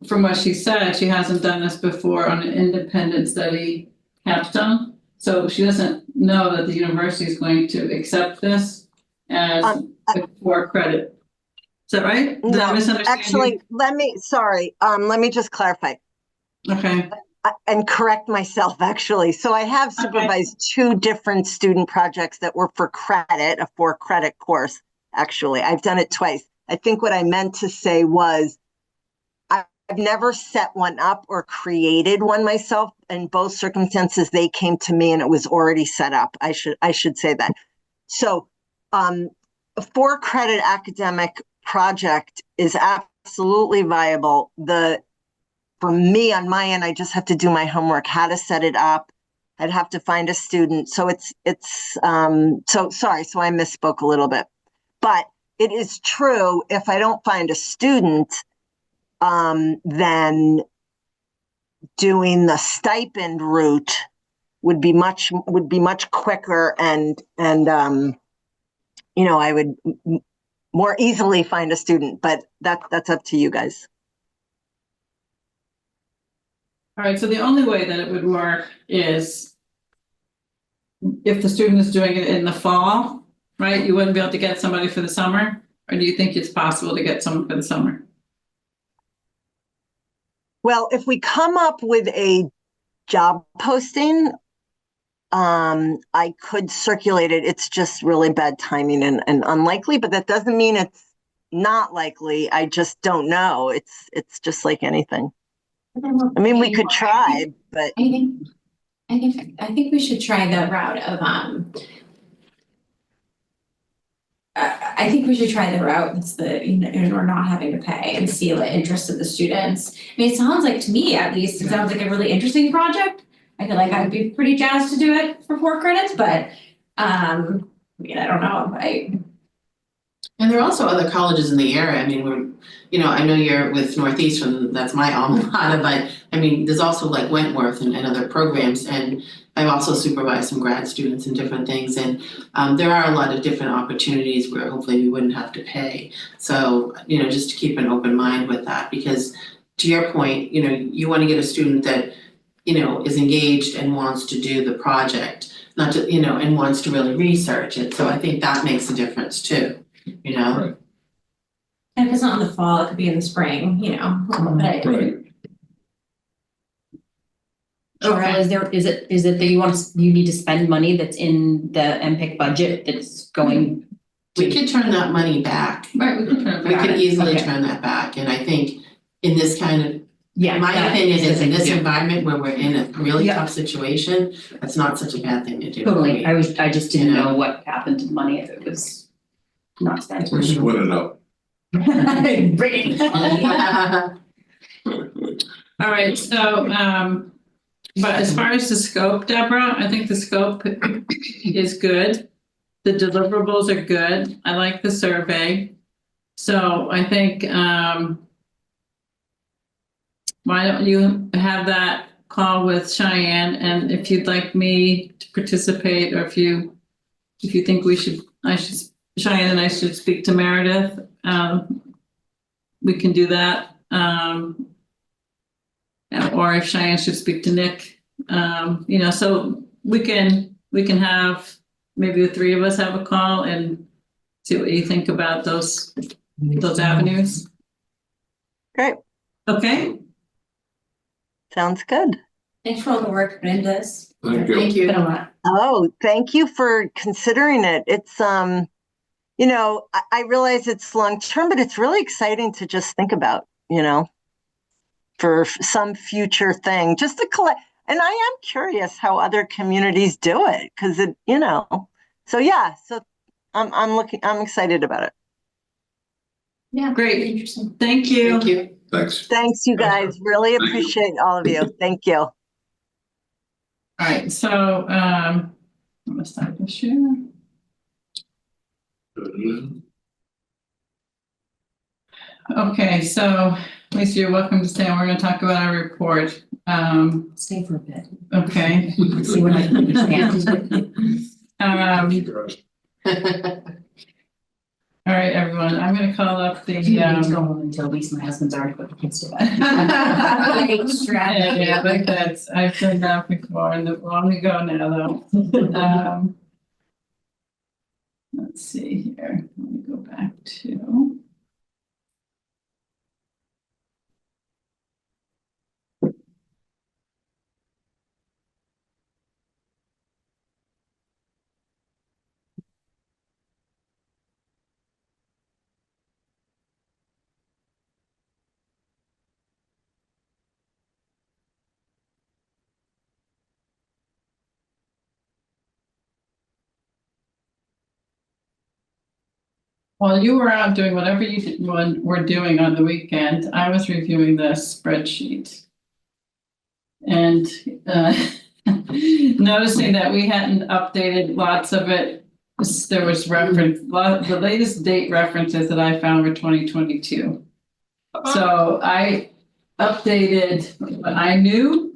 from what she said, she hasn't done this before on an independent study capstone. So she doesn't know that the university is going to accept this as for credit. Is that right? Did I No, misunderstand you? actually, let me just clarify. Okay. And correct myself, actually. So I have supervised two different student projects that were for credit, a 4-credit course, actually. I've done it twice. I think what I meant to say was I've never set one up or created one myself. In both circumstances, they came to me and it was already set up. I should say that. So a 4-credit academic project is absolutely viable. For me, on my end, I just have to do my homework, how to set it up. I'd have to find a student. So so sorry, so I misspoke a little bit. But it is true, if I don't find a student, then doing the stipend route would be much quicker and I would more easily find a student, but that's up to you guys. All right, so the only way that it would work is if the student is doing it in the fall, right? You wouldn't be able to get somebody for the summer, or do you think it's possible to get someone for the summer? Well, if we come up with a job posting, I could circulate it. It's just really bad timing and unlikely, but that doesn't mean it's not likely. I just don't know. It's just like anything. I mean, we could try, but I think we should try the route of I think we should try the route that's we're not having to pay and see the interest of the students. I mean, it sounds like, to me at least, it sounds like a really interesting project. I feel like I'd be pretty jazzed to do it for 4 credits, but I don't know. And there are also other colleges in the area. I mean, I know you're with Northeastern, that's my alma mater, but I mean, there's also like Wentworth and other programs. And I've also supervised some grad students and different things. And there are a lot of different opportunities where hopefully we wouldn't have to pay. So, just to keep an open mind with that, because to your point, you want to get a student that, is engaged and wants to do the project, not to, and wants to really research it. So I think that makes a difference too. Right. And if it's not in the fall, it could be in the spring, but Right. Cheryl, is it that you need to spend money that's in the MPIC budget that's going? We could turn that money back. Right, we could turn it We back. could easily Okay. turn that back. And I think in this kind of, Yeah. my that opinion is in this yeah. environment where we're in a really Yeah. tough situation, that's not such a bad thing to do. Totally, I just didn't You know. know what happened to the money if it was not spent. Split it up. Bring it. All right, so, but as far as the scope, Deborah, I think the scope is good. The deliverables are good. I like the survey. So I think, why don't you have that call with Cheyenne, and if you'd like me to participate, or if you think Cheyenne and I should speak to Meredith, we can do that. Or if Cheyenne should speak to Nick, so we can have, maybe the 3 of us have a call and see what you think about those avenues. great. Okay, Sounds good. thanks for all the work put into this. Thank you. Thank you. Been a lot. Oh, thank you for considering it. It's, I realize it's long-term, but it's really exciting to just think about, for some future thing, just to collect. And I am curious how other communities do it, because so yeah, so I'm excited about it. Yeah, great. interesting. Thank you. Thank you. Thanks. Thanks, you guys. Really Thank you. appreciate all of you. Thank you. All right, so, I'm gonna start this share. Okay, so Lisa, you're welcome to stay, and we're gonna talk about our report. Stay for a bit. Okay. See what I can understand. All right, everyone, I'm gonna call up the, You need to go home until at least my husband's already put the kids to bed. Yeah, like that's, I've done that before, and long ago now, though. Let's see here, let me go back to. While you were out doing whatever were doing on the weekend, I was reviewing the spreadsheet. And noticing that we hadn't updated lots of it, there was the latest date references that I found were 2022. So I updated what I knew,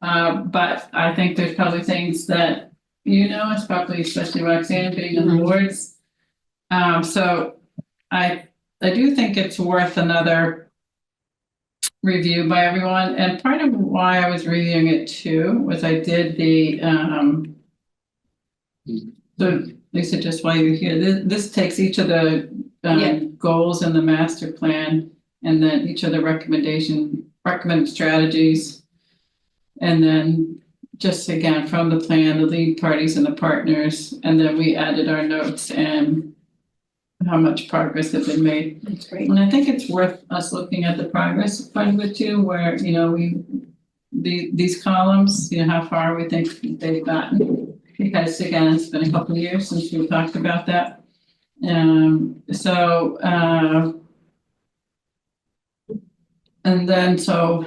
but I think there's probably things that it's probably especially Roxanne being on the boards. So I do think it's worth another review by everyone, and part of why I was reviewing it too was I did the so Lisa, just while you're here, this takes each of the goals in the master plan, and then each of the recommended strategies, and then just again from the plan, the lead parties and the partners, and then we added our notes and how much progress has been made. That's great. And I think it's worth us looking at the progress part of it too, where these columns, how far we think they've gotten. Because again, it's been a couple of years since we talked about that. And then I'm going to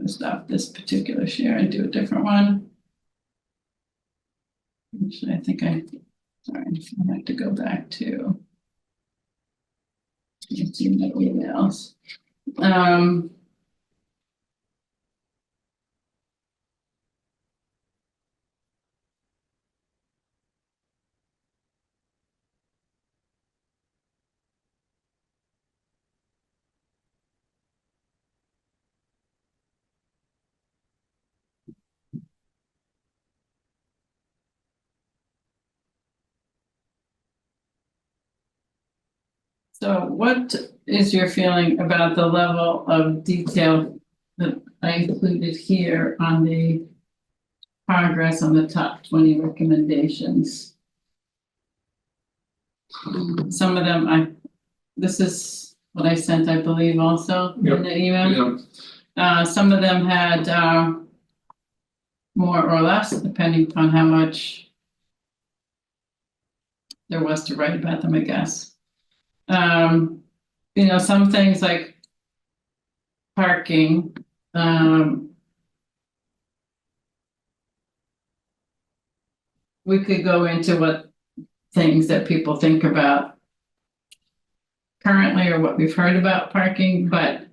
stop this particular share and do a different one. Actually, I think sorry, I have to go back to see my emails. So what is your feeling about the level of detail that I included here on the progress on the top 20 recommendations? Some of them, this is what I sent, I believe, also in the email. Some of them had more or less, depending upon how much there was to write about them, I guess. Some things like parking, we could go into what things that people think about currently or what we've heard about parking, but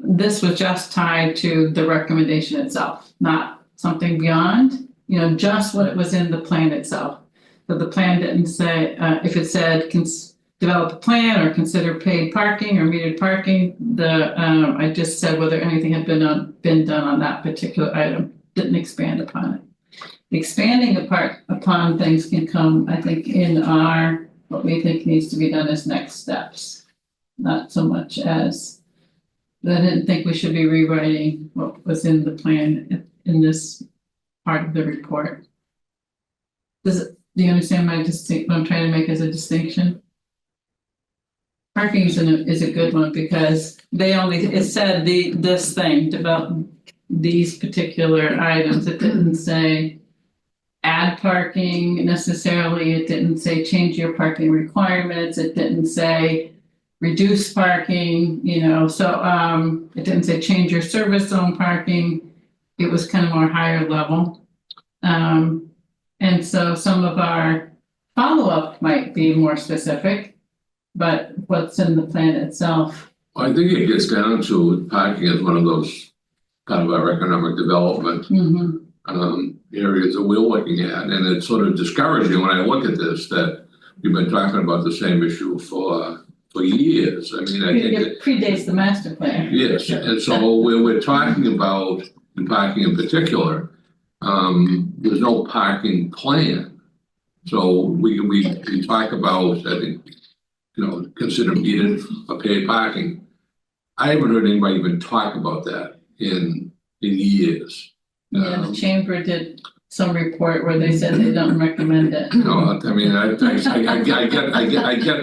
this was just tied to the recommendation itself, not something beyond, just what it was in the plan itself. So the plan didn't say, if it said develop a plan or consider paid parking or metered parking, I just said whether anything had been done on that particular item, didn't expand upon it. Expanding upon things can come, I think, in what we think needs to be done as next steps, not so much as, I didn't think we should be rewriting what was in the plan in this part of the report. Do you understand what I'm trying to make as a distinction? Parking is a good one because it said this thing about these particular items. It didn't say add parking necessarily. It didn't say change your parking requirements. It didn't say reduce parking, so it didn't say change your service zone parking. It was kind of more higher level. And so some of our follow-up might be more specific, but what's in the plan itself. I think it gets down to parking as one of those kind of our economic development areas that we're looking at. And it's sort of discouraging when I look at this that you've been talking about the same issue for years. I mean, I think that. It predates the master plan. Yes, and so we're talking about, and parking in particular, there's no parking plan. So we talk about, I think, consider needed or paid parking. I haven't heard anybody even talk about that in years. Yeah, the chamber did some report where they said they don't recommend it. No, I mean, I get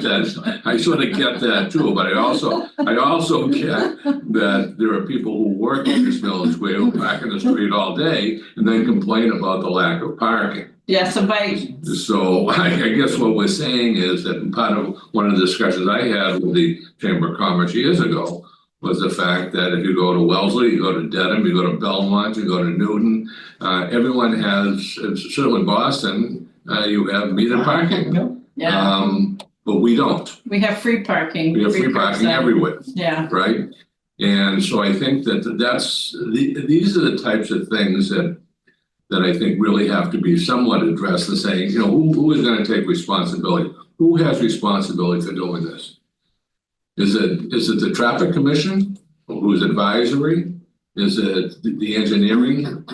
that. I sort of get that too, but I also get that there are people who work in this village who park in the street all day and then complain about the lack of parking. Yeah, so I guess what we're saying is that part of one of the discussions I had with the Chamber of Commerce years ago was the fact that if you go to Wellesley, you go to Dedham, you go to Belmont, you go to Newton, everyone has, certainly Boston, you have metered parking. yeah, But we don't. we have free parking. We have free parking curbside. everywhere, Yeah, right? And so I think that these are the types of things that I think really have to be somewhat addressed and saying, who is going to take responsibility? Who has responsibility for doing this? Is it the traffic commission, who's advisory? Is it the engineering?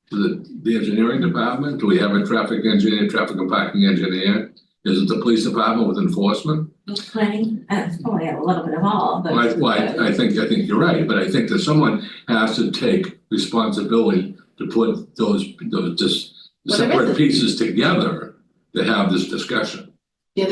The engineering department? Do we have a traffic engineer, traffic and parking engineer? Is it the police department with enforcement? Planning, probably a little bit of all, but. I think you're right, but I think that someone has to take responsibility to put those separate pieces together to have this discussion. Yeah,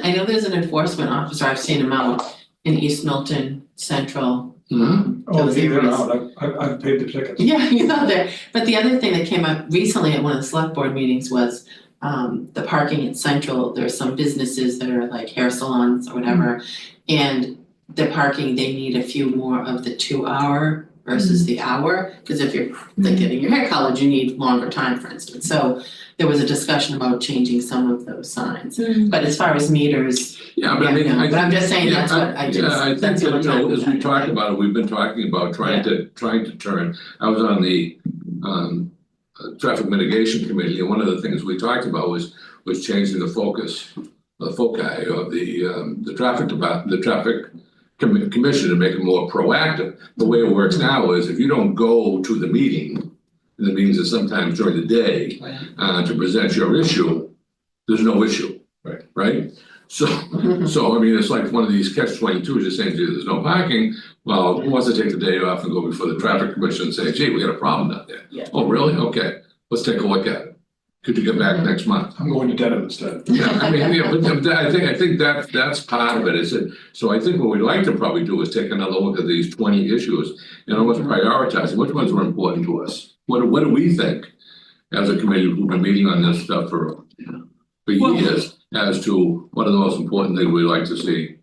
I know there's an enforcement officer, I've seen him out in East Milton Central. Oh, Those they're areas. out. I've paid the tickets. Yeah, he's out there, but the other thing that came up recently at one of the select board meetings was the parking at Central. There's some businesses that are like hair salons or whatever, and the parking, they need a few more of the 2 hour versus the hour, because if you're like getting your hair colored, you need longer time, for instance. So there was a discussion about changing some of those signs, but as far as meters, Yeah, but I mean, but I'm just saying that's what I just. Yeah, I think that's the that, only time as we that- talked about it, we've been talking about trying to turn, I was on the traffic mitigation committee, and one of the things we talked about was changing the foci of the traffic department, the traffic commission, to make it more proactive. The way it works now is if you don't go to the meeting, and the meetings are sometimes during the day, to present your issue, there's no issue. Right? So I mean, it's like one of these catch-22s, you're saying, gee, there's no parking. Well, who wants to take the day off and go before the traffic commission and say, gee, we got a problem down there? Yeah. Oh, really? Okay, let's take a look at it. Could you get back next month? I'm going to Dedham instead. Yeah, I mean, but I think that's part of it, is it? So I think what we'd like to probably do is take another look at these 20 issues and almost prioritize which ones were important to us. What do we think as a committee who've been meeting on this stuff for years, as to what are the most important things we'd like to see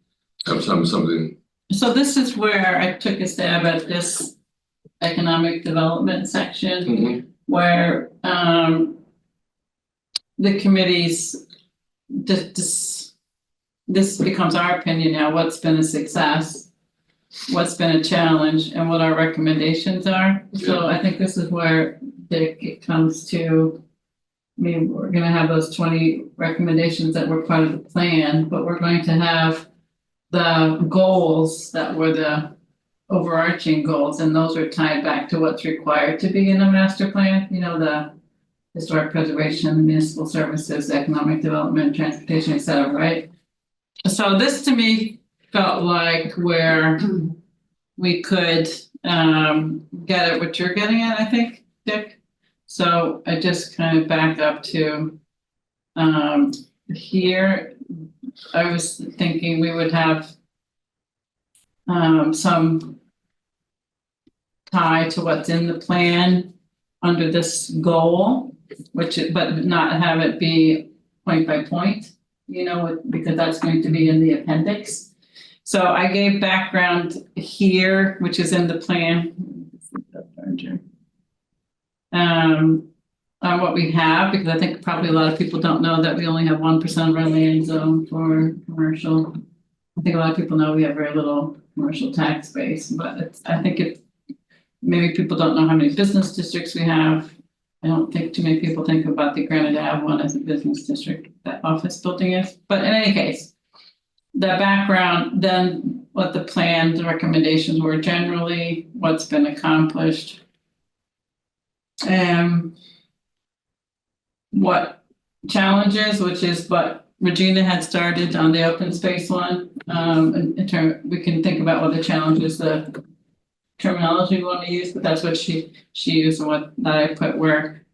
have something. so this is where I took a stab at this economic development section, where the committees, this becomes our opinion now, what's been a success, what's been a challenge, and what our recommendations are. So I think this is where it comes to, I mean, we're gonna have those 20 recommendations that were part of the plan, but we're going to have the goals that were the overarching goals, and those are tied back to what's required to be in a master plan, the historic preservation, municipal services, economic development, transportation, et cetera, right? So this to me felt like where we could get at what you're getting at, I think, Dick. So I just kind of back up to here. I was thinking we would have some tie to what's in the plan under this goal, but not have it be point by point, because that's going to be in the appendix. So I gave background here, which is in the plan. On what we have, because I think probably a lot of people don't know that we only have 1% of our land zone for commercial. I think a lot of people know we have very little commercial tax base, but I think maybe people don't know how many business districts we have. I don't think too many people think about the Granite Ave one as a business district, that office building is, but in any case. The background, then what the plans, recommendations were generally, what's been accomplished. What challenges, which is what Regina had started on the open space one. We can think about what the challenges, the terminology we want to use, but that's what she used and what that I put where.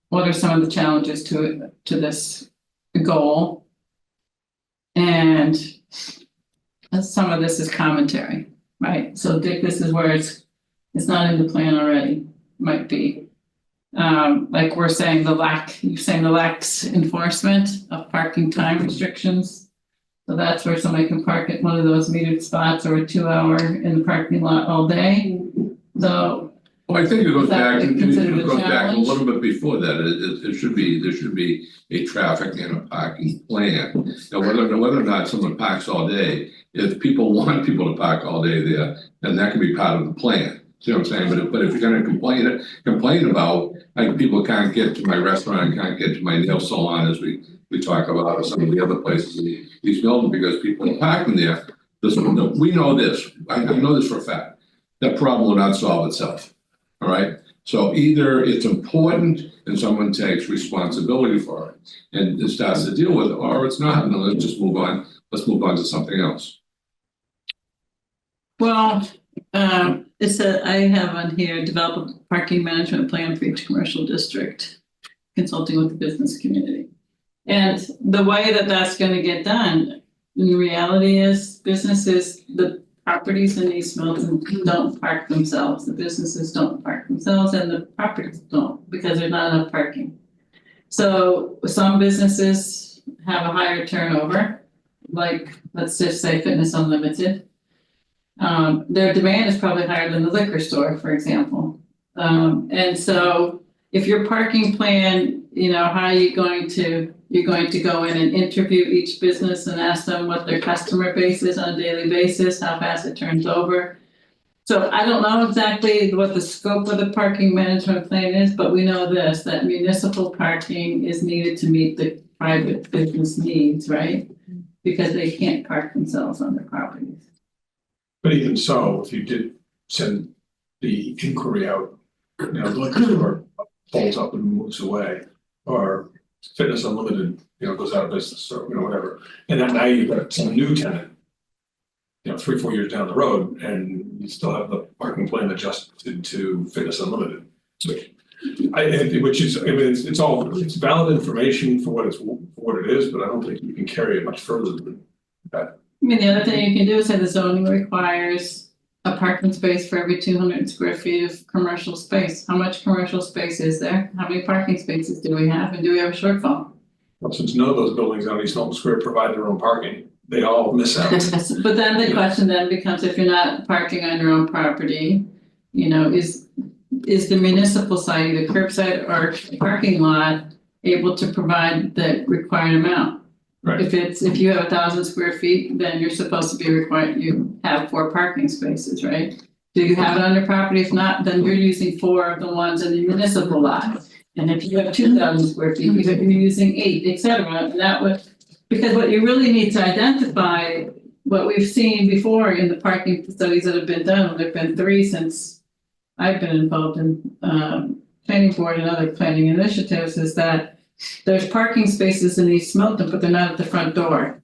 What are some of the challenges to this goal? And some of this is commentary, right? So Dick, this is where it's not in the plan already, might be. Like we're saying you're saying the lax enforcement of parking time restrictions. So that's where somebody can park at one of those metered spots or a 2 hour in the parking lot all day. So. Well, I think it goes Is that back, considered a it goes back a challenge? little bit before that. There should be a traffic and a parking plan. Now, whether or not someone parks all day, if people want people to park all day there, then that can be part of the plan. See what I'm saying? But if you're gonna complain about, like, people can't get to my restaurant, can't get to my nail salon, as we talk about, or some of the other places in East Milton, because people are parking there. We know this, I know this for a fact, that problem will not solve itself. All right, so either it's important and someone takes responsibility for it and it starts to deal with it, or it's not, and let's just move on. Let's move on to something else. Well, I have on here, develop a parking management plan for each commercial district, consulting with the business community. And the way that that's going to get done, in reality, is businesses, the properties in East Milton don't park themselves. The businesses don't park themselves and the properties don't because there's not enough parking. So some businesses have a higher turnover, like let's just say Fitness Unlimited. Their demand is probably higher than the liquor store, for example. And so if your parking plan, how are you going to go in and interview each business and ask them what their customer base is on a daily basis, how fast it turns over. So I don't know exactly what the scope of the parking management plan is, but we know this, that municipal parking is needed to meet the private business needs, right? Because they can't park themselves on their properties. But even so, if you did send the inquiry out, the liquor store pulls up and moves away, or Fitness Unlimited, goes out of business, or whatever, and then now you've got some new tenant, 3-4 years down the road, and you still have the parking plan adjusted to Fitness Unlimited. It's valid information for what it is, but I don't think you can carry it much further than that. The other thing you can do is say the zoning requires a parking space for every 200 square feet of commercial space. How much commercial space is there? How many parking spaces do we have? And do we have a shortfall? Well, since none of those buildings on East Milton Square provide their own parking, they all miss out. But then the question then becomes, if you're not parking on your own property, is the municipal side, either curbside or parking lot, able to provide the required amount? Right. If you have 1,000 square feet, then you're supposed to be required, you have 4 parking spaces, right? Do you have it on your property? If not, then you're using 4 of the ones in the municipal lot. And if you have 2,000 square feet, you're using 8, et cetera. And that would, because what you really need to identify, what we've seen before in the parking studies that have been done, there've been 3 since I've been involved in planning board and other planning initiatives, is that there's parking spaces in East Milton, but they're not at the front door.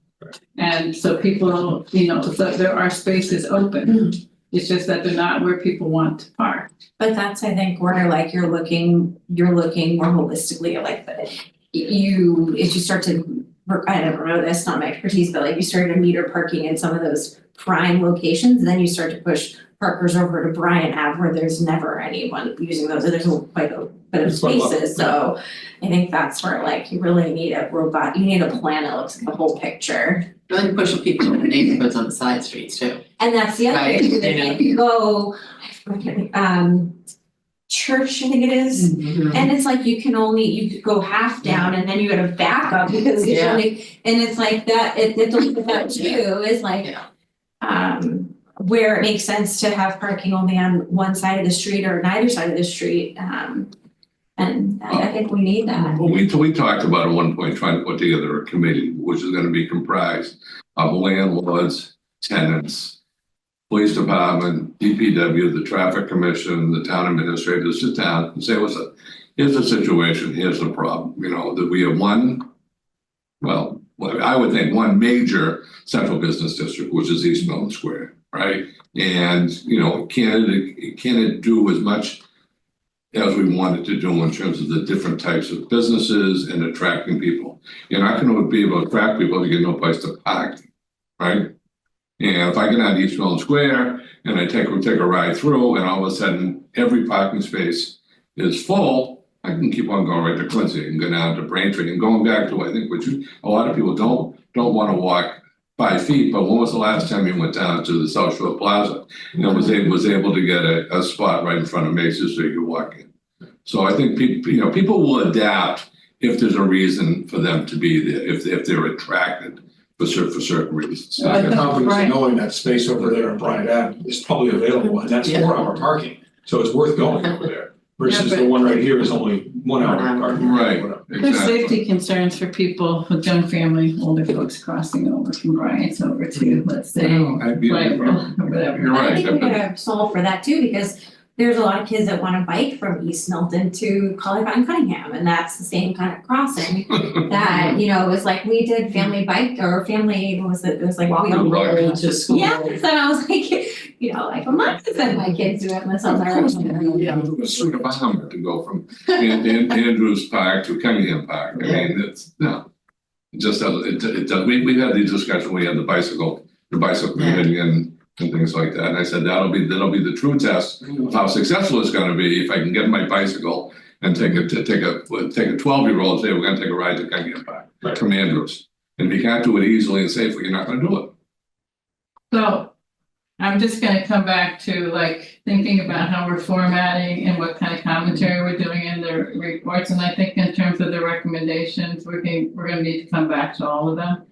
And so people, so there are spaces open. It's just that they're not where people want to park. But that's, I think, where you're looking more holistically at like as you start to, I don't know, that's not my expertise, but like you start to meter parking in some of those prime locations, then you start to push parkers over to Bryant Ave where there's never anyone using those, and there's quite a bit of spaces. So I think that's where like you really need you need a plan that looks at the whole picture. Really pushing people in the neighborhoods on the side streets too. And that's the other Right. thing, if you go, Church, I think it is, and it's like you could go half down and then you gotta back up because there's only, and it's like that, it's like that too, is like, where it makes sense to have parking only on one side of the street or neither side of the street. And I think we need that. Well, we talked about at one point trying to put together a committee, which is gonna be comprised of landlords, tenants, police department, DPW, the traffic commission, the town administrator, to sit down and say, listen, here's the situation, here's the problem, you know, that we have one, well, I would think one major central business district, which is East Milton Square, right? And, you know, can it do as much as we wanted to do in terms of the different types of businesses and attracting people? You're not going to be able to attract people if you get no place to park, right? And if I get on East Milton Square and I take a ride through and all of a sudden every parking space is full, I can keep on going right to Quincy and go down to Braintree and going back to, I think, a lot of people don't want to walk 5 feet, but when was the last time you went down to the South Shore Plaza and was able to get a spot right in front of Macy's so you could walk in? So I think people will adapt if there's a reason for them to be there, if they're attracted for certain reasons. I have confidence in knowing that space over there on Bryant Ave is probably available, and that's 4-hour parking, so it's worth going over there. Versus the one right here is only 1 hour parking. Right. There's Exactly. safety concerns for people with young family, older folks crossing over from Bryant's over to, let's say, I'd be Whiteville or whatever. You're I right. think we gotta solve for that too, because there's a lot of kids that wanna bike from East Milton to Colorado and Cunningham, and that's the same kind of crossing. That, you know, it was like, we did family bike or family, what was it, it was like. Walking road to school. Yeah, and I was like, you know, like, I'm not gonna send my kids to it unless I'm there. A sort of bomber to go from Andrews Park to Cunningham Park. I mean, it's, no. It just doesn't, it does, we had these discussions, we had the bicycle committee and things like that. And I said, that'll be the true test of how successful it's gonna be if I can get my bicycle and take a 12-year-old and say, we're gonna take a ride to Cunningham Park, from Andrews. And if you can't do it easily and safely, you're not gonna do it. So I'm just gonna come back to like thinking about how we're formatting and what kind of commentary we're doing in the reports. And I think in terms of the recommendations, we're gonna need to come back to all of them.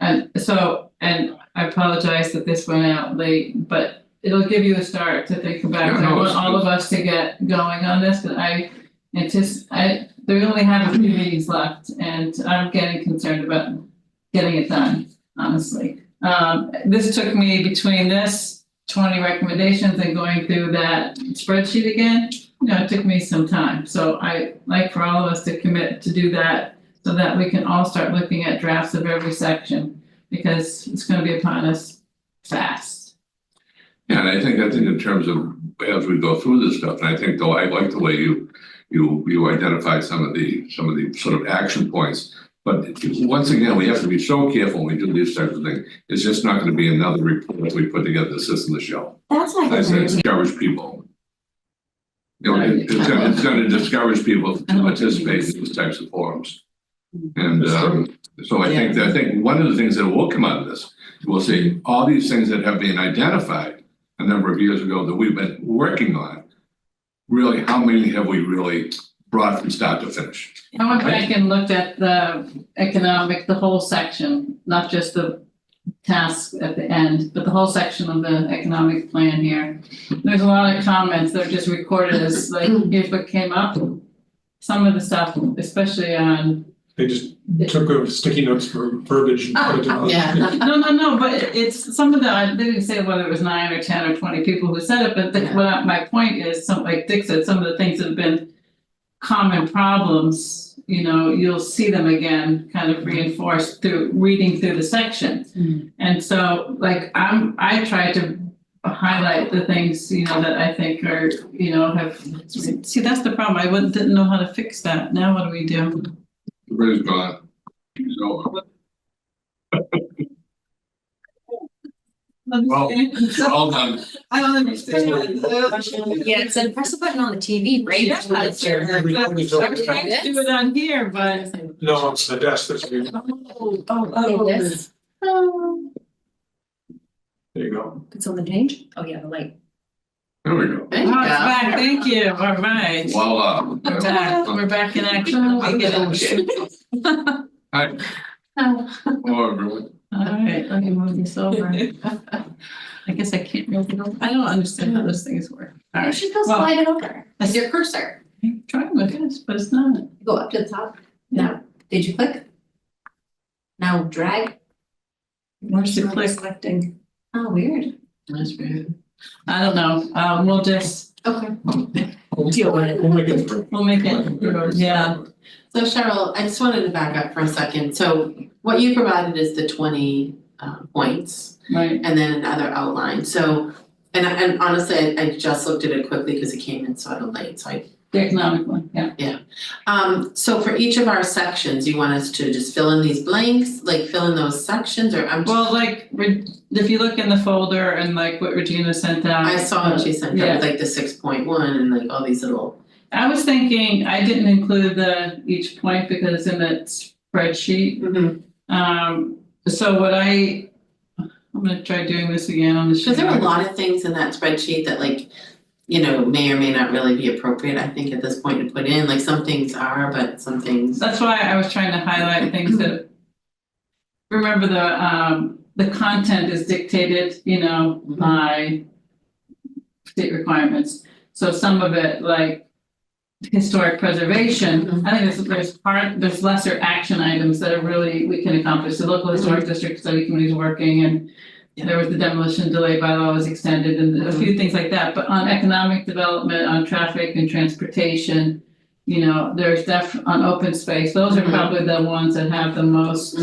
And so, and I apologize that this went out late, but it'll give you a start to think about. Yeah, no, I want it's all good. of us to get going on this, but we only have a few meetings left and I'm getting concerned about getting it done, honestly. This took me between this 20 recommendations and going through that spreadsheet again, you know, it took me some time. So I like for all of us to commit to do that so that we can all start looking at drafts of every section because it's going to be upon us fast. Yeah, and I think in terms of as we go through this stuff, and I think though I like the way you identified some of the sort of action points. But once again, we have to be so careful when we do these types of things. It's just not going to be another report we put together that sits in the shelf. That's my I say concern. discourage people. You know, it's going to discourage people to participate in these types of forums. And so I think one of the things that will come out of this, we'll see all these things that have been identified a number of years ago that we've been working on. Really, how many have we really brought from start to finish? I went back and looked at the whole section, not just the tasks at the end, but the whole section of the economic plan here. There's a lot of comments that are just recorded as like, here's what came up. Some of the stuff, especially on. They just took sticky notes for verbiage and put it on. Yeah. No, but it's some of the, I didn't say whether it was 9 or 10 or 20 people who said it, but my point is, like Dick said, some of the things that have been common problems, you know, you'll see them again, kind of reinforced through reading through the section. And so like I try to highlight the things, you know, that I think are, you know, see, that's the problem. I didn't know how to fix that. Now what do we do? Everybody's gone. It's over. Well, it's all done. I don't understand. Yeah, it said press a button on the TV, right? Yeah, that's true. I was trying to do it on here, but. No, it's the desk that's here. This. There you go. It's on the change? Oh, yeah, the light. There we go. Oh, it's back, thank you, all right. Voila. We're back in action. Let me get it. Hi. Hello, everyone. All right, let me move this over. I guess I can't really, I don't understand how those things work. All You right, should go well, slide it over. That's your cursor. I'm trying with this, but it's not. Go up to the top. Now, did you click? Now drag. Where's the Not click? Selecting. Oh, weird. That's weird. I don't know, we'll just, Okay. We'll make it through. we'll make it, yeah. So Cheryl, I just wanted to back up for a second. So what you provided is the 20 points Right, and then another outline. So, and honestly, I just looked at it quickly because it came in sort of late, so the economic one, yeah. so for each of our sections, you want us to just fill in these blanks, like fill in those sections, or I'm just. Well, like, if you look in the folder and like what Regina sent out. I saw what she sent out, Yeah. with like the 6.1 and like all these little. I was thinking, I didn't include each point because it's in that spreadsheet. So what I'm gonna try doing this again on the sheet. Because there are a lot of things in that spreadsheet that like, you know, may or may not really be appropriate, I think, at this point to put in, like some things are, but some things. That's why I was trying to highlight things that, remember the content is dictated, by state requirements. So some of it, like historic preservation, I think there's lesser action items that are really, we can accomplish. The local historic district study committee is working, and there was the demolition delay bylaw was extended, and a few things like that. But on economic development, on traffic and transportation, there's on open space, those are probably the ones that have the most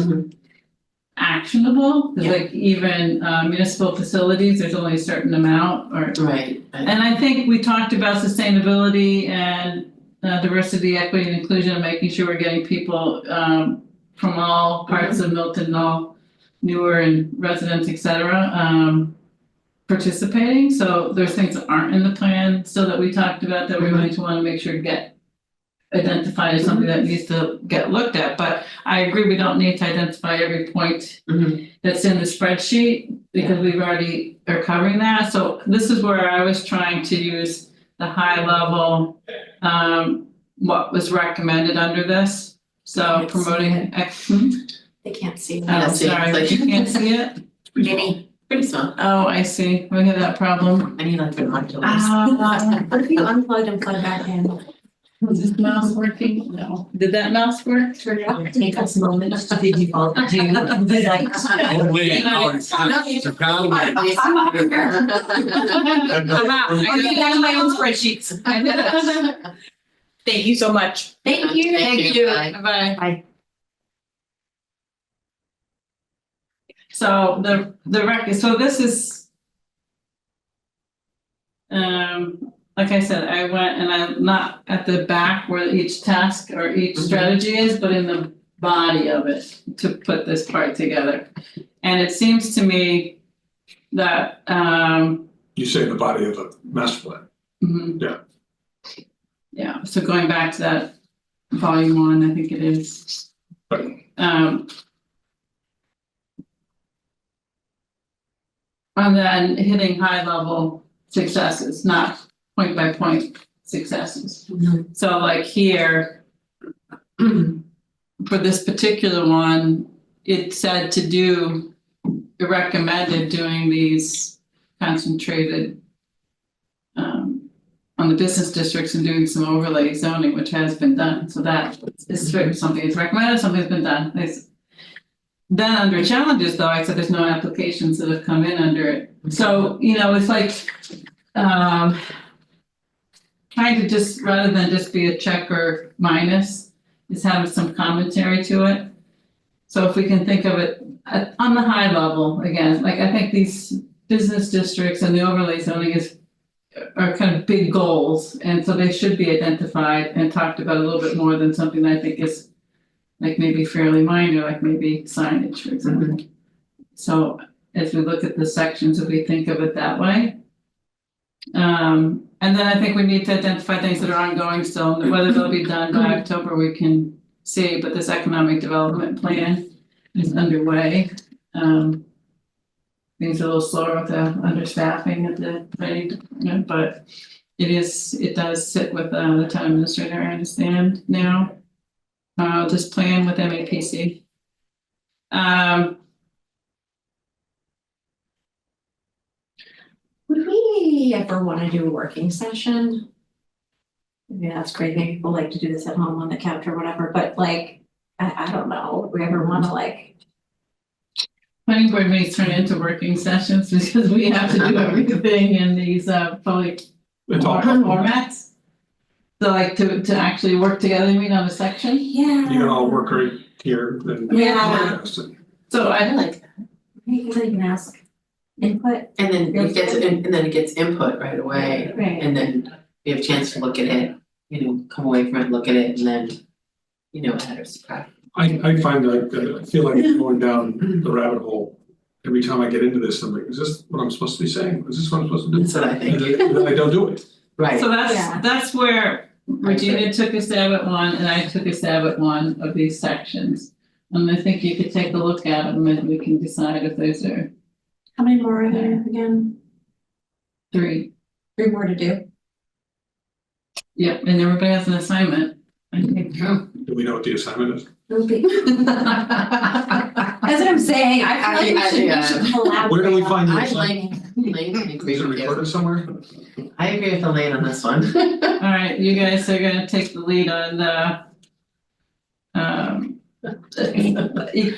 actionable. 'Cause like even municipal facilities, there's only a certain amount, or Right. and I think we talked about sustainability and diversity, equity, and inclusion, and making sure we're getting people from all parts of Milton, all newer and residents, et cetera, participating. So there's things that aren't in the plan still that we talked about that we're going to want to make sure get identified as something that needs to get looked at. But I agree, we don't need to identify every point that's in the spreadsheet because we've already are covering that. So this is where I was trying to use the high level, what was recommended under this. So promoting They can't see. Oh, sorry, like- you can't see it? Maybe. Pretty small. Oh, I see, we have that problem. I need like binoculars. What if you unplugged and plugged back in? Was this mouse working? No. Did that mouse work? Turn it off. Take us a moment to do all do the lights. I my own spreadsheets. I did it. Thank you so much. Thank you. Thank you. Bye. Bye. Bye. So so this is. Like I said, I went and I'm not at the back where each task or each strategy is, but in the body of it to put this part together. And it seems to me that, You say the body of a master plan. Yeah. Yeah, so going back to that volume 1, I think it is. Right. And then hitting high level successes, not point by point successes. So like here, for this particular one, it said to do, it recommended doing these concentrated on the business districts and doing some overlay zoning, which has been done. So that is something that's recommended, something that's been done. Then under challenges though, I said there's no applications that have come in under it. So, it's like, trying to just, rather than just be a check or minus, is having some commentary to it. So if we can think of it on the high level, again, like I think these business districts and the overlay zoning are kind of big goals. And so they should be identified and talked about a little bit more than something that I think is like maybe fairly minor, like maybe signage, for example. So as we look at the sections, if we think of it that way. And then I think we need to identify things that are ongoing still, and whether they'll be done by October, we can see, but this economic development plan is underway. Things are a little slower with the understaffing at the planning department, but it does sit with the town administrator, I understand now. This plan with MAPC. we ever wanna do a working session. Maybe that's great, maybe people like to do this at home on the couch or whatever, but like, I don't know, if we ever wanna like. Planning board may turn into working sessions because we have to do everything in these public It's all, formats. So like to actually work together, you mean on a section? Yeah. you can all work right here and. Yeah. So I I like that. Right, so you can ask input. And then it gets, and then it gets input right away, Right. and then we have a chance to look at it, come away from it, look at it, and then, add or subtract. I find that, I feel like I'm going down the rabbit hole. Every time I get into this, I'm like, is this what I'm supposed to be saying? Is this what I'm supposed to do? That's what I And think, then I don't do it. right. So Yeah. that's where Regina took a stab at one and I took a stab at one of these sections. And I think you could take a look at them and we can decide if those are How many more are there again? 3. 3 more to do. Yep, and everybody has an assignment. I think. Do we know what the assignment is? That's what I'm saying, I feel like we should collaborate. Where do we find the I assignment? Lane, I agree Is it with you. recorded somewhere? I agree with Elaine on this one. All right, you guys are gonna take the lead on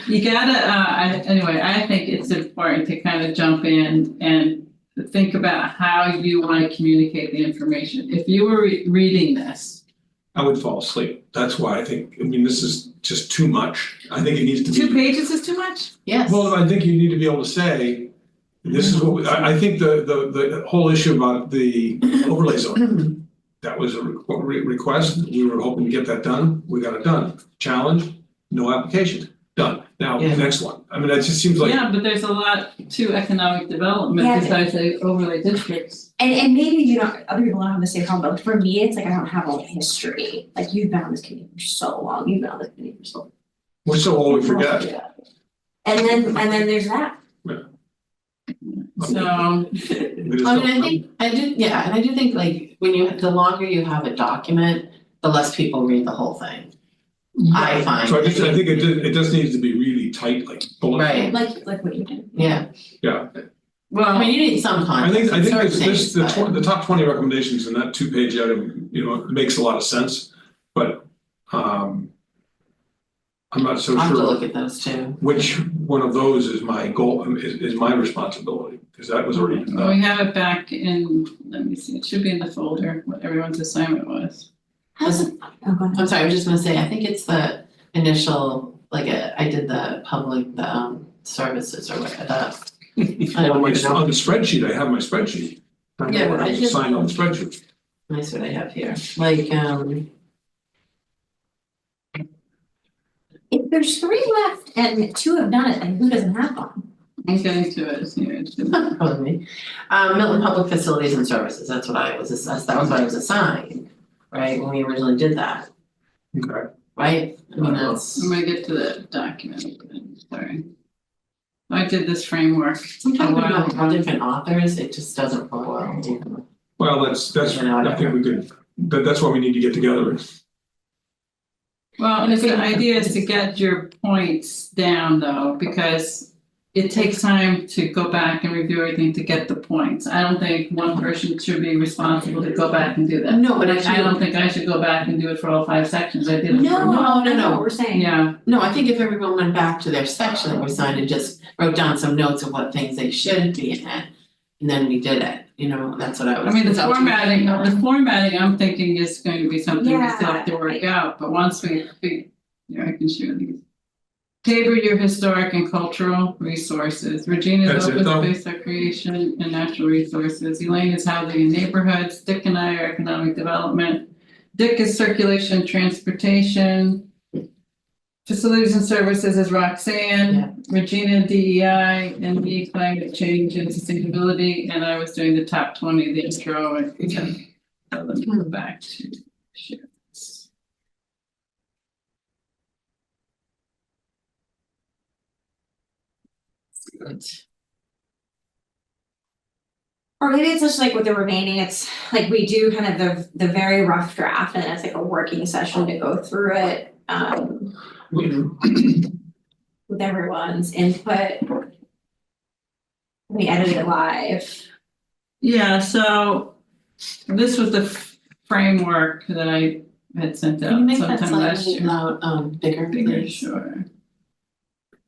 you gotta, anyway, I think it's important to kind of jump in and think about how you want to communicate the information. If you were reading this, I would fall asleep. That's why this is just too much. I think it needs to be. 2 pages is too much? Yes. Well, I think you need to be able to say, this is what, I think the whole issue about the overlay zone, that was a request, we were hoping to get that done, we got it done. Challenge, no application, done. Now, Yeah. next one, it just seems like. Yeah, but there's a lot to economic development Yeah. besides the overlay districts. And maybe other people don't have the same problem, but for me, it's like I don't have all the history. Like you've been on this committee for so long, you've been on this committee for so long. We're so old, we forget. And then there's that. So, I do think like the longer you have a document, the less people read the whole thing. I find. So I think it just needs to be really tight, like bullet. Right. Like what you did. Yeah, Yeah, I well, mean, you need some I think context. in certain this, things, but- the top 20 recommendations in that 2-page item, it makes a lot of sense, but I'm not so I'll have to sure look at those too. which one of those is my goal, is my responsibility, because that was already we have it back in, let me see, it should be in the folder, what everyone's assignment was. Oh, go ahead. I'm sorry, I was just gonna say, I think it's the initial, I did the public, services or whatever, I on don't even know. on the spreadsheet, I have my spreadsheet. I Yeah, know what but I I was just- assigned on the spreadsheet. That's what I have here, If there's 3 left and 2 have done it, then who doesn't have one? I'm getting to it here. pardon me. Milton Public Facilities and Services, that's what I was assessed, that was what I was assigned, right, when we originally did that, Okay. right? I mean, that's, I'm gonna get to the document, sorry. I did this framework. sometimes when you have all different authors, it just doesn't flow well. Well, that's, You know, I think we could, that's why we need to get together. Well, and the idea is to get your points down though, because it takes time to go back and review everything to get the points. I don't think one person should be responsible to go back and do that. No, but I don't think I should go back and do it for all 5 sections. I did it for one. No. That's what we're saying. Yeah, No, I think if everyone went back to their section that we signed and just wrote down some notes of what things they should be in it, and then we did it, that's what I was. I mean, the that's what- formatting, I'm thinking is going to be something we still have to work Yeah. out, but once we, I can share these. Tabor your historic and cultural resources. Regina's That's it, open though? space recreation and natural resources. Elaine is housing and neighborhoods. Dick and I are economic development. Dick is circulation and transportation. Facilities and services is Roxanne. Regina DEI, and me climate change and sustainability, and I was doing the top 20, the intro, and let me go back to share this. Good. Or maybe it's just like with the remaining, it's like we do kind of the very rough draft and it's like a working session to go through it. With everyone's input. We edit it live. Yeah, so this was the framework that I had sent Can you out make that sometime last slightly year. loud, bigger, Bigger, please? sure.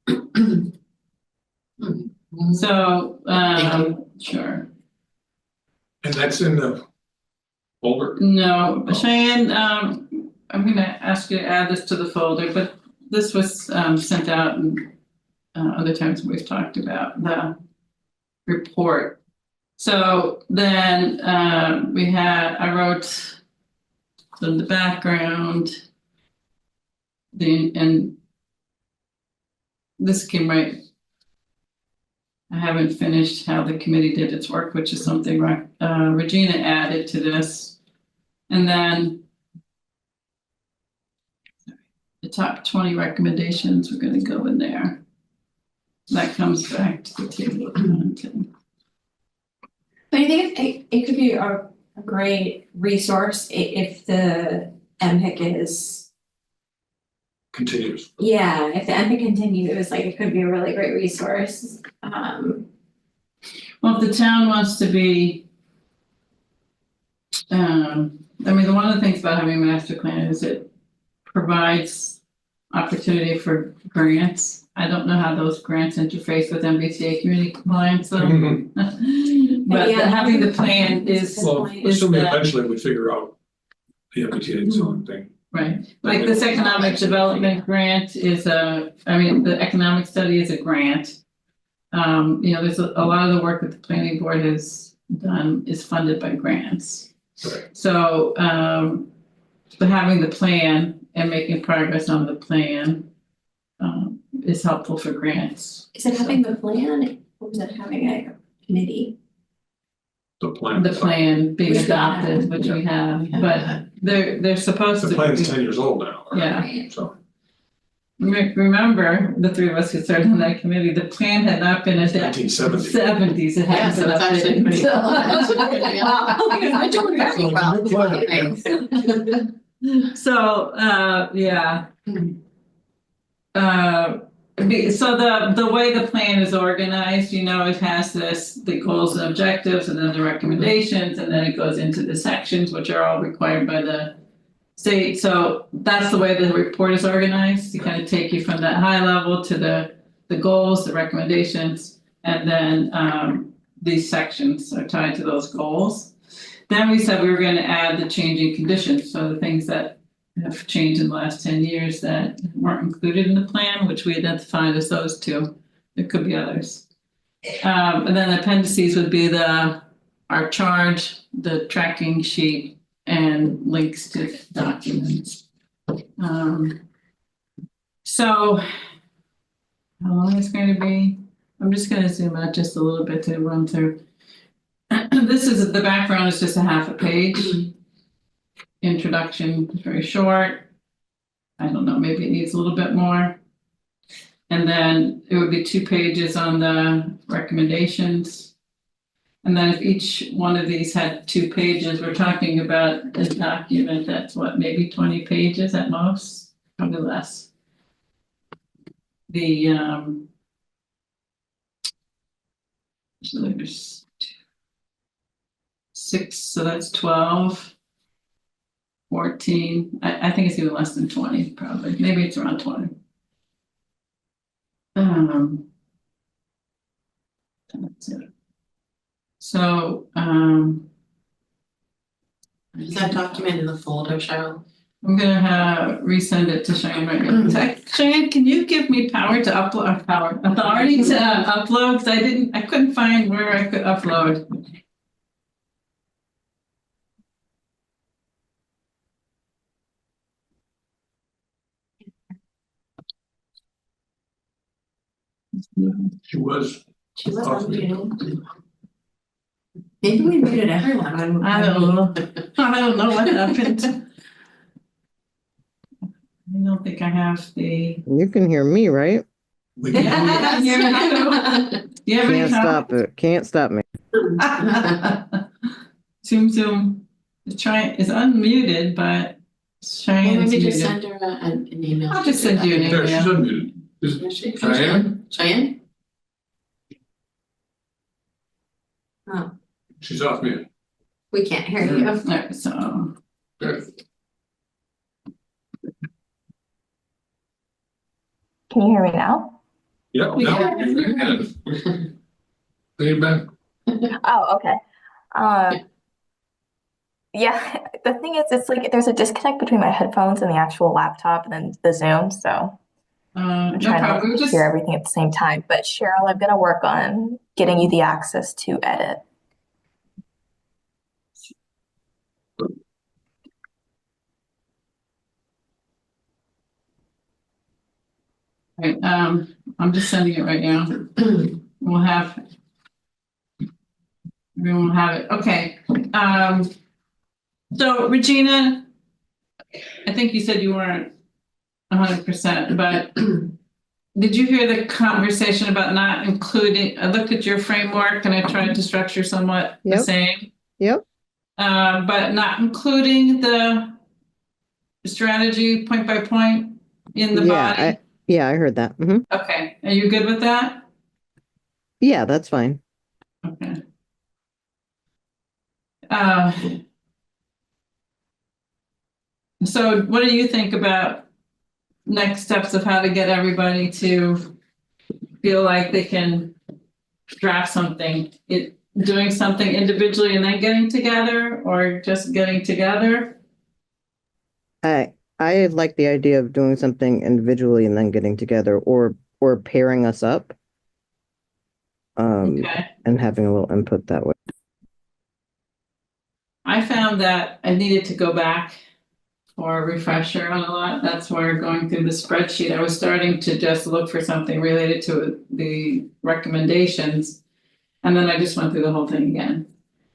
Mm. So, Thank sure. And that's in the folder. No, Oh. Cheyenne, I'm gonna ask you to add this to the folder, but this was sent out and other times we've talked about the report. So then I wrote the background. And this came right. I haven't finished how the committee did its work, which is something Regina added to this. And then the top 20 recommendations, we're going to go in there. That comes back to the table of content. But I think it could be a great resource if the MPIC is, Continues. yeah, if the MPIC continues, like it could be a really great resource. Well, if the town wants to be, I mean, one of the things about having a master plan is it provides opportunity for grants. I don't know how those grants interface with MBTA community compliance though. But Yeah, having the plan is, Well, is assuming that- eventually we figure out the MBTA zone thing. right, like this economic development grant is the economic study is a grant. There's a lot of the work that the planning board has done is funded by grants. Right. So, but having the plan and making progress on the plan is helpful for grants. is it having the plan or is it having a committee? The plan. The plan being Which we have. adopted, which we have, Yeah. but they're supposed The to. plan's be- 10 years old now. right? Yeah. Right. So. Remember, the three of us who served on that committee, the plan had not been adopted. 1970. 70s, it Yeah, hadn't so been it's actually pretty. updated. So, yeah. So the way the plan is organized, it has the goals and objectives and then the recommendations, and then it goes into the sections, which are all required by the state. So that's the way the report is organized, to kind of take you from that high level to the goals, the recommendations, and then these sections are tied to those goals. Then we said we were going to add the changing conditions, so the things that have changed in the last 10 years that weren't included in the plan, which we identified as those two. There could be others. And then the appendices would be our charge, the tracking sheet, and links to documents. So how long is it going to be? I'm just going to zoom out just a little bit to run through. The background is just a half a page. Introduction is very short. I don't know, maybe it needs a little bit more. And then it would be 2 pages on the recommendations. And then if each one of these had 2 pages, we're talking about a document that's maybe 20 pages at most, probably less. So there's 6, so that's 12. 14, I think it's even less than 20, probably. Maybe it's around 20. That's it. So, Is that document in the folder, Cheryl? I'm gonna resend it to Cheyenne right now. Cheyenne, can you give me power to upload, authority to upload? Because I couldn't find where I could upload. She was. She was unmuted. Maybe we muted everyone. I don't know. I don't know what happened. I don't think I have the. You can hear me, right? We Yeah. Do you have any Can't stop it. Can't stop me. Zoom is unmuted, but Cheyenne's Maybe just muted. send her an email. I'll just send you an There, she's email. unmuted. Is she? Cheyenne? Cheyenne? Oh. She's off mute. We can't hear you. Alright, so, Okay. Can you hear me now? Yeah, Yeah. Hey, Ben. Oh, okay. Yeah, the thing is, it's like there's a disconnect between my headphones and the actual laptop and then the Zoom, so I'm no trying problem, to just, hear everything at the same time. But Cheryl, I'm gonna work on getting you the access to edit. right, I'm just sending it right now. We'll have. Everyone will have it, okay, so Regina, I think you said you weren't 100%, but did you hear the conversation about not including, I looked at your framework and I tried to structure somewhat the Yep. same. Yep. But not including the strategy point by point in the body? Yeah, I heard that. Okay, are you good with that? Yeah, that's fine. Okay. So what do you think about next steps of how to get everybody to feel like they can draft something? Doing something individually and then getting together, or just getting together? I like the idea of doing something individually and then getting together, or pairing us up. Okay. And having a little input that way. I found that I needed to go back for a refresher on a lot. That's where going through the spreadsheet, I was starting to just look for something related to the recommendations. And then I just went through the whole thing again.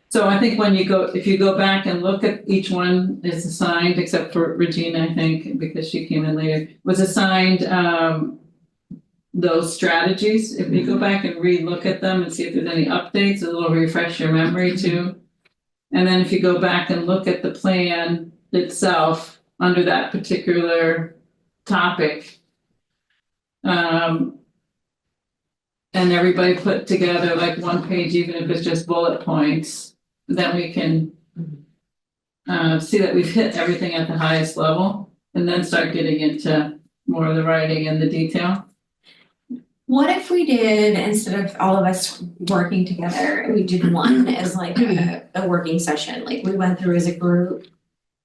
So I think if you go back and look at each one is assigned, except for Regina, I think, because she came in later, was assigned those strategies. If you go back and re-look at them and see if there's any updates, it'll refresh your memory too. And then if you go back and look at the plan itself under that particular topic, and everybody put together like one page, even if it's just bullet points, then we can see that we've hit everything at the highest level, and then start getting into more of the writing and the detail. What if we did, instead of all of us working together, we did one as like a working session, like we went through as a group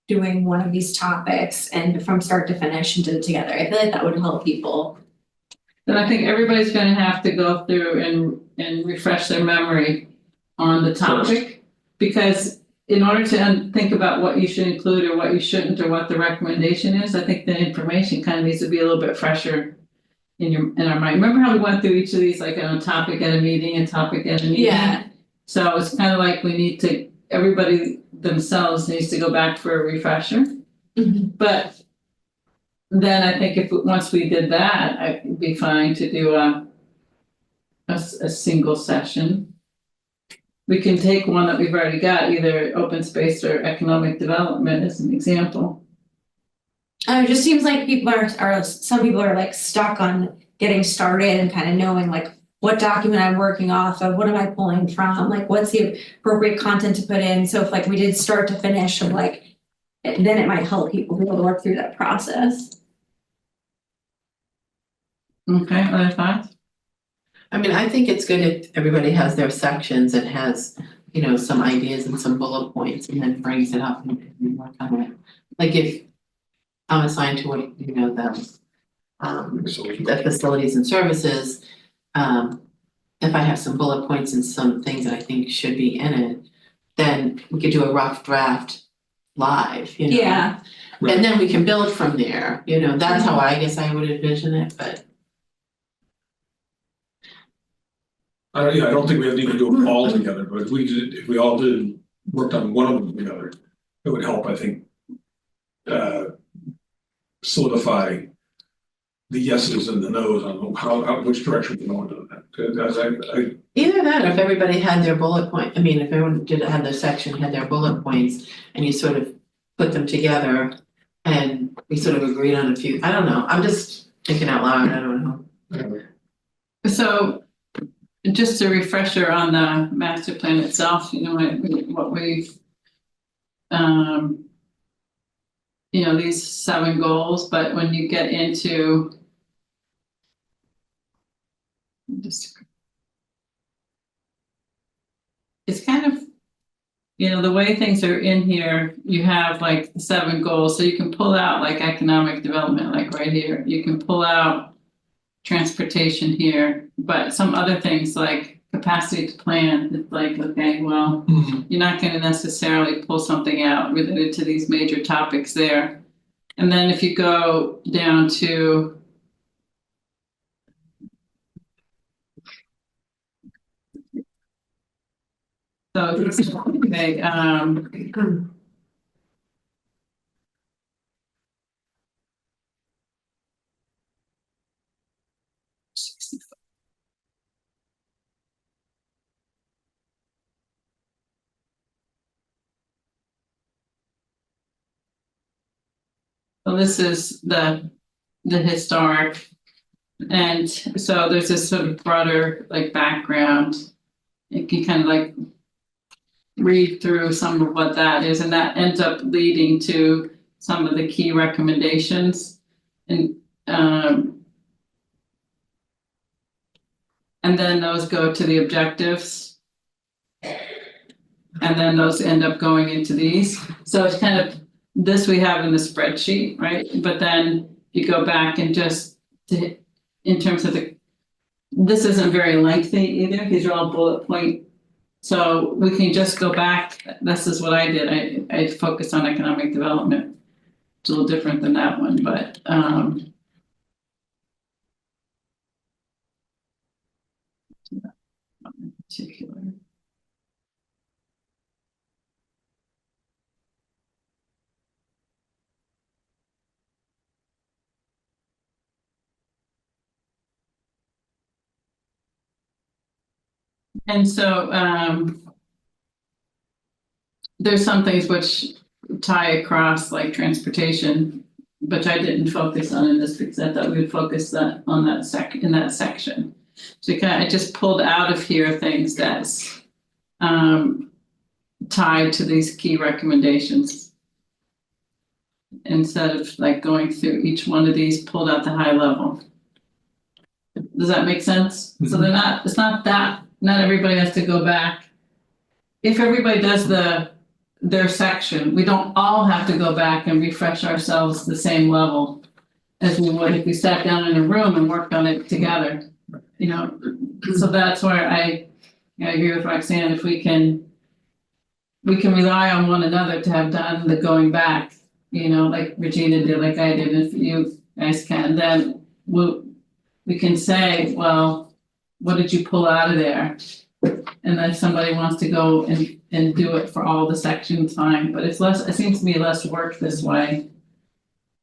doing one of these topics and from start to finish and did it together. I feel like that would help people. Then I think everybody's gonna have to go through and refresh their memory on the topic. Because in order to think about what you should include or what you shouldn't, or what the recommendation is, I think the information kind of needs to be a little bit fresher in our mind. Remember how we went through each of these, like a topic at a meeting, a topic at a meeting? Yeah. So it's kind of like we need to, everybody themselves needs to go back for a refresher. But then I think once we did that, it'd be fine to do a single session. We can take one that we've already got, either open space or economic development as an example. It just seems like some people are like stuck on getting started and kind of knowing like what document I'm working off of, what am I pulling from, like what's the appropriate content to put in. So if like we did start to finish of like, then it might help people be able to work through that process. Okay, other thoughts? I mean, I think it's good if everybody has their sections and has, you know, some ideas and some bullet points and then brings it up and work on it. Like if I'm assigned to what, you know, the facilities and services, if I have some bullet points and some things that I think should be in it, then we could do a rough draft live, you know? Yeah. And then we can build from there, you know, that's how I guess I would envision it, but. I don't think we have to even do it all together, but if we all worked on one of them together, it would help, I think. Solidify the yeses and the nos on which direction we want to do that. Either that, or if everybody had their bullet point, I mean, if everyone had their section, had their bullet points, and you sort of put them together and we sort of agreed on a few, I don't know, I'm just thinking out loud, I don't know. So just a refresher on the master plan itself, you know, what we've, you know, these 7 goals, but when you get into just, it's kind of, you know, the way things are in here, you have like the 7 goals, so you can pull out like economic development, like right here, you can pull out transportation here, but some other things like capacity to plan, it's like, okay, well, you're not going to necessarily pull something out related to these major topics there. And then if you go down to okay, so this is the historic, and so there's this sort of broader like background. You can kind of like read through some of what that is, and that ends up leading to some of the key recommendations, and then those go to the objectives, and then those end up going into these. So it's kind of this we have in the spreadsheet, right? But then you go back and just in terms of this isn't very lengthy either. These are all bullet point. So we can just go back. This is what I did. I focused on economic development. It's a little different than that one, but particular. And so there's some things which tie across like transportation, which I didn't focus on in this because I thought we would focus on that in that section. So I just pulled out of here things that's tied to these key recommendations. Instead of like going through each one of these, pulled out the high level. Does that make sense? Mm-hmm. So they're not, it's not that, not everybody has to go back. If everybody does their section, we don't all have to go back and refresh ourselves the same level as we would if we sat down in a room and worked on it together. You know, so that's where I agree with Roxanne. If we can rely on one another to have done the going back, you know, like Regina did, like I did, if you guys can, then we can say, well, what did you pull out of there? And then if somebody wants to go and do it for all the sections, fine, but it's less, it seems to me less work this way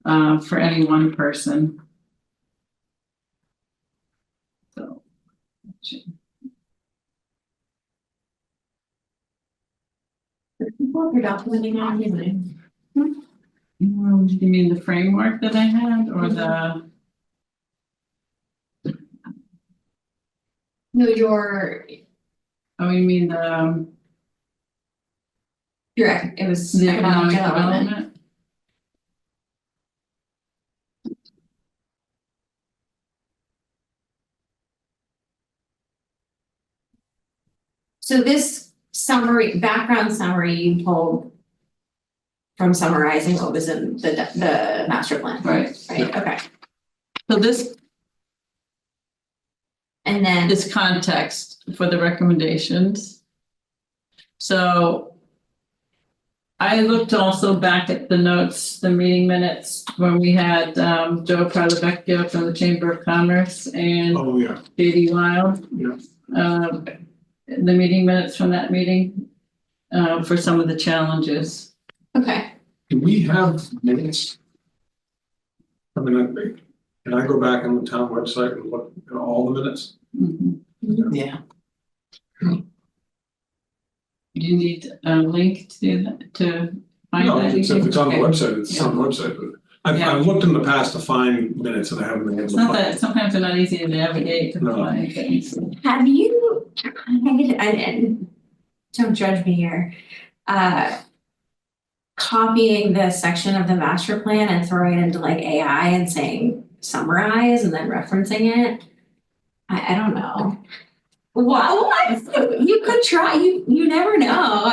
for any one person. So. What you're documenting on evening. You mean the framework that I had, or the? No, your. Oh, you mean the? It was the economic development. So this summary, background summary you pulled from summarizing what was in the master plan. Right. Right, okay. So this and then is context for the recommendations. So I looked also back at the notes, the meeting minutes, when we had Joe Carlavecchio from the Chamber of Commerce and JD Wild. The meeting minutes from that meeting for some of the challenges. Okay. Do we have minutes? I mean, can I go back on the town website and look at all the minutes? Mm-hmm. Yeah. Do you need a link to do that, to find No, that? if it's on the website, it's on the website, but I've looked in the past to find minutes and I haven't been able It's to not find. that, sometimes they're not easy to navigate to No. find things. Have you, and don't judge me here, copying this section of the master plan and throwing it into like AI and saying summarize and then referencing it? I don't know. What? You could try, you never know,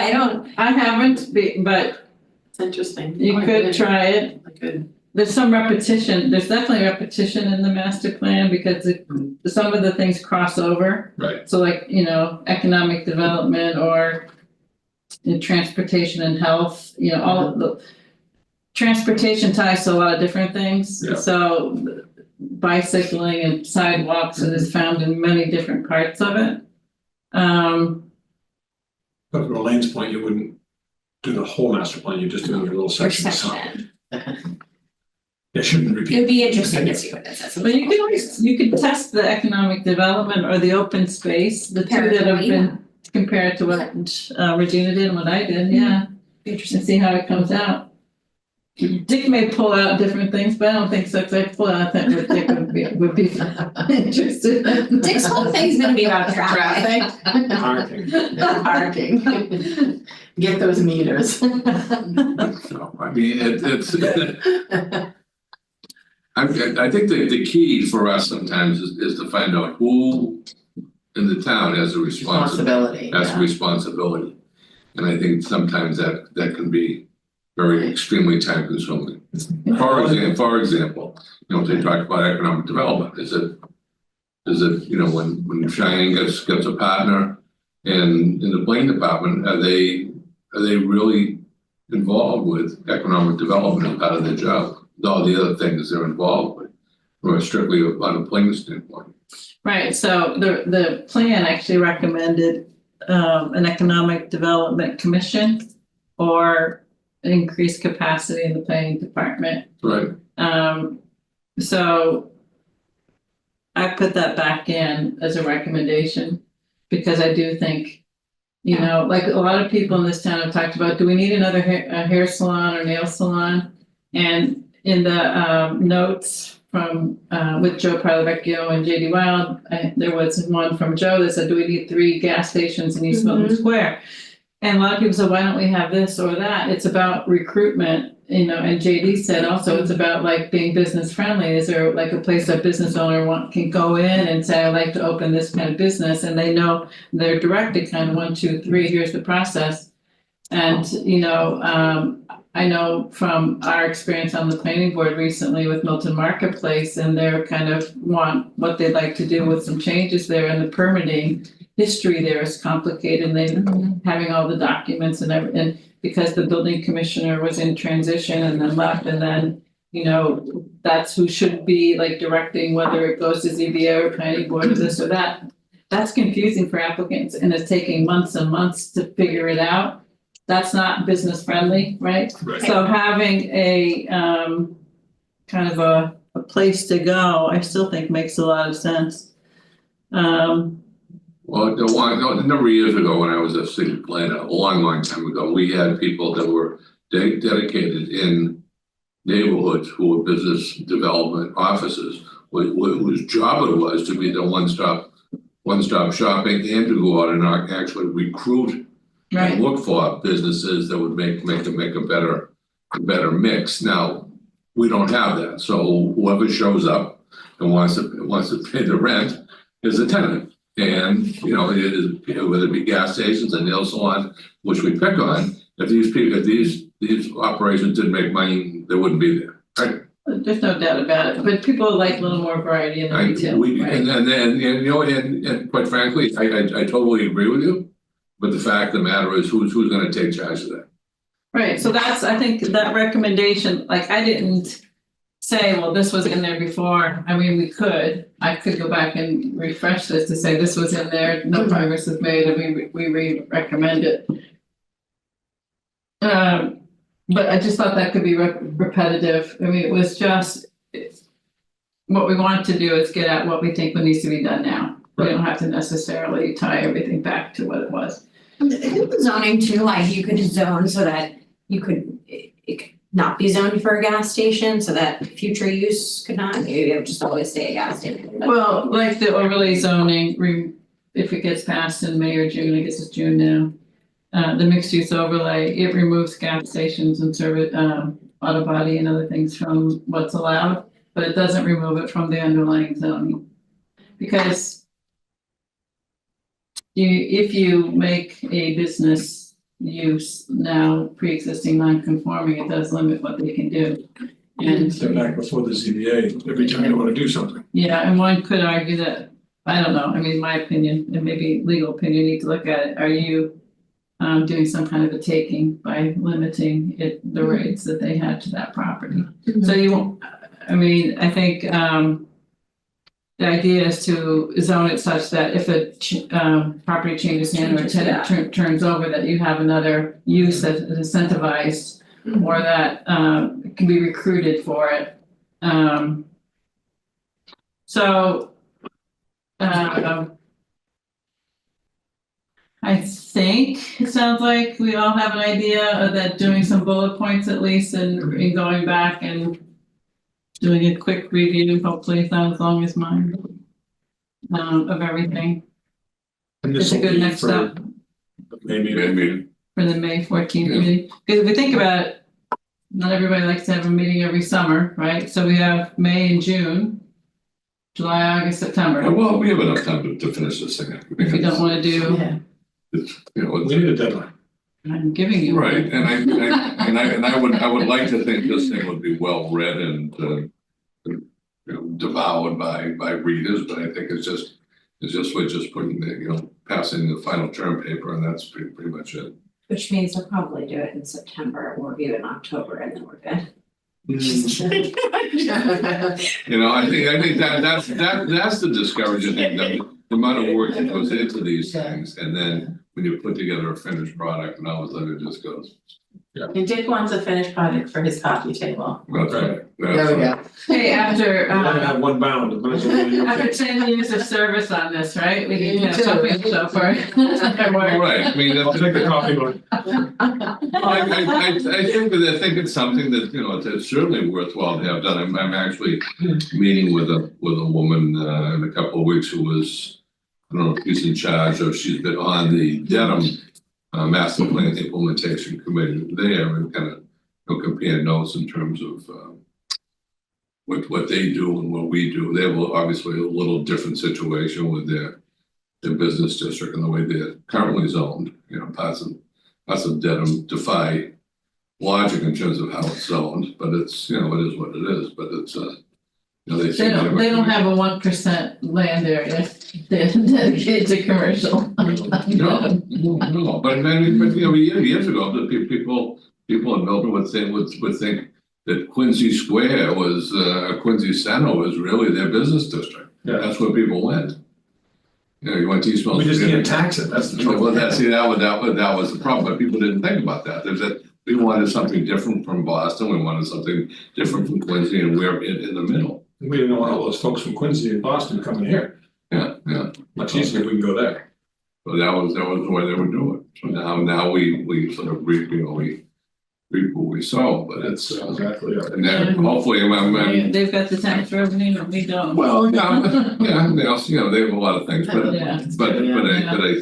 I haven't, but It's interesting. you could try it. I could. There's some repetition, there's definitely repetition in the master plan because some of the things cross over. Right. So like, economic development or transportation and health, all of the transportation ties to a lot of different things. Yeah. So bicycling and sidewalks is found in many different parts of it. But from Elaine's point, you wouldn't do the whole master plan, you just do a little or section. section. It shouldn't repeat. It'd be interesting to see what it says. But you could test the economic development or the open space, the two that have been compared to what Regina did and what I did, yeah. Interesting. And see how it comes out. Dick may pull out different things, but I don't think so, because I pull out that what Dick would be interested in. Dick's whole thing's gonna be about traffic. Parking. Parking. Get those meters. So, I mean, it's I think the key for us sometimes is to find out who in the town has a responsibility. Responsibility, Has a yeah. responsibility. And I think sometimes that can be very extremely time consuming. For example, they talk about economic development. Is it when Cheyenne gets a partner in the planning department, are they really involved with economic development as part of their job? All the other things they're involved with, or strictly on a planning standpoint. Right, so the plan actually recommended an economic development commission or increased capacity in the planning department. Right. So I put that back in as a recommendation because I do think, like a lot of people in this town have talked about, do we need another hair salon or nail salon? And in the notes from with Joe Parlavecchio and JD Wild, there was one from Joe that said, do we need 3 gas stations in East Milton Square? And a lot of people said, why don't we have this or that? It's about recruitment, and JD said also it's about like being business friendly. Is there like a place that business owner can go in and say, I'd like to open this kind of business, and they know they're directed kind of 1, 2, 3, here's the process. And I know from our experience on the planning board recently with Milton Marketplace, and they're kind of want what they'd like to do with some changes there, and the permitting history there is complicated, and they having all the documents and everything, because the building commissioner was in transition and then left, and then, that's who should be like directing whether it goes to ZBA or planning board or this or that. That's confusing for applicants, and it's taking months and months to figure it out. That's not business friendly, right? Right. So having a kind of a place to go, I still think makes a lot of sense. Well, a number of years ago, when I was a city planner, a long time ago, we had people that were dedicated in neighborhoods who were business development offices, whose job it was to be the one-stop shopping and to go out and actually recruit and look for businesses that would make a better mix. Now, we don't have that, so whoever shows up and wants to pay the rent is a tenant. And it is, whether it be gas stations and nail salons, which we pick on, if these operations didn't make money, they wouldn't be there, right? There's no doubt about it, but people like a little more variety in the retail. And quite frankly, I totally agree with you. But the fact of the matter is, who's going to take charge of that? Right, so I think that recommendation, like I didn't say, well, this was in there before. I mean, I could go back and refresh this to say this was in there, no progress is made, and we recommend it. But I just thought that could be repetitive. I mean, it was just, what we want to do is get at what we think needs to be done now. We don't have to necessarily tie everything back to what it was. Zoning too, like you could zone so that you could, not be zoned for a gas station so that future use could not, maybe it would just always stay a gas station. But Well, like the overlay zoning, if it gets passed in May or June, I guess it's June now. The mixed use overlay, it removes gas stations and service, auto body and other things from what's allowed, but it doesn't remove it from the underlying zoning. Because if you make a business use now pre-existing non-conforming, it does limit what they can do. And Step back before the ZBA, every time you wanna do something. yeah, and one could argue that, I don't know, I mean, my opinion, and maybe legal opinion, you need to look at it, are you doing some kind of a taking by limiting the rates that they had to that property? So you won't, I mean, I think the idea is to zone it such that if a property changes hand or a tenant turns over, that you have another use that is incentivized or that can be recruited for it. I think it sounds like we all have an idea of that, doing some bullet points at least and going back and doing a quick review, hopefully not as long as mine, of everything. And It's this a will good be next for step Maybe, for the May 14th meeting. Because if we think about it, not everybody likes to have a meeting every summer, right? So we have May and June, July, August, September. well, we have enough time to finish this thing. If you don't want to do, Yeah. It's, you know, We need a deadline. I'm giving you. right, and I would like to think this thing would be well read and you know, devoured by readers, but I think we're just putting the, passing the final term paper, and that's pretty much it. which means they'll probably do it in September, we'll review it in October, and then we're good. I think that's the discouraging thing, the amount of work that goes into these things, and then when you put together a finished product, and all of a sudden it just goes. And Dick wants a finished product for his coffee table. That's right. There we go. Hey, after, We're gonna have one bound, but it's only after okay. 10 years of service on this, right? We need to have Me too. something to show for it. All right, I mean, I'll take the coffee one. I think it's something that, it's certainly worthwhile to have done. I'm actually meeting with a woman in a couple of weeks who was, I don't know if she's in charge or she's been on the Dedham Master Plan Implementation Committee there, and kind of compare notes in terms of what they do and what we do. They have obviously a little different situation with their business district and the way they're currently zoned. Parts of Dedham defy logic in terms of how it's zoned, but it's, it is what it is, but it's they don't have a 1% land area. They're dedicated to commercial. No, but years ago, the people in Milton would think that Quincy Square was Quincy Center was really their business district. Yeah. That's where people went. You went to East Milton. We just can't tax it, that's the trouble. Well, that was the problem, but people didn't think about that. There's that we wanted something different from Boston, we wanted something different from Quincy, and we're in the middle. We didn't want all those folks from Quincy and Boston coming here. Yeah. Much easier if we can go there. But that was the way they were doing it. So now we sort of reap what we sow, but it's Exactly, yeah. and then hopefully I'm They've got the tax revenue and we don't. well, yeah, they also, they have a lot of things, but Yeah. I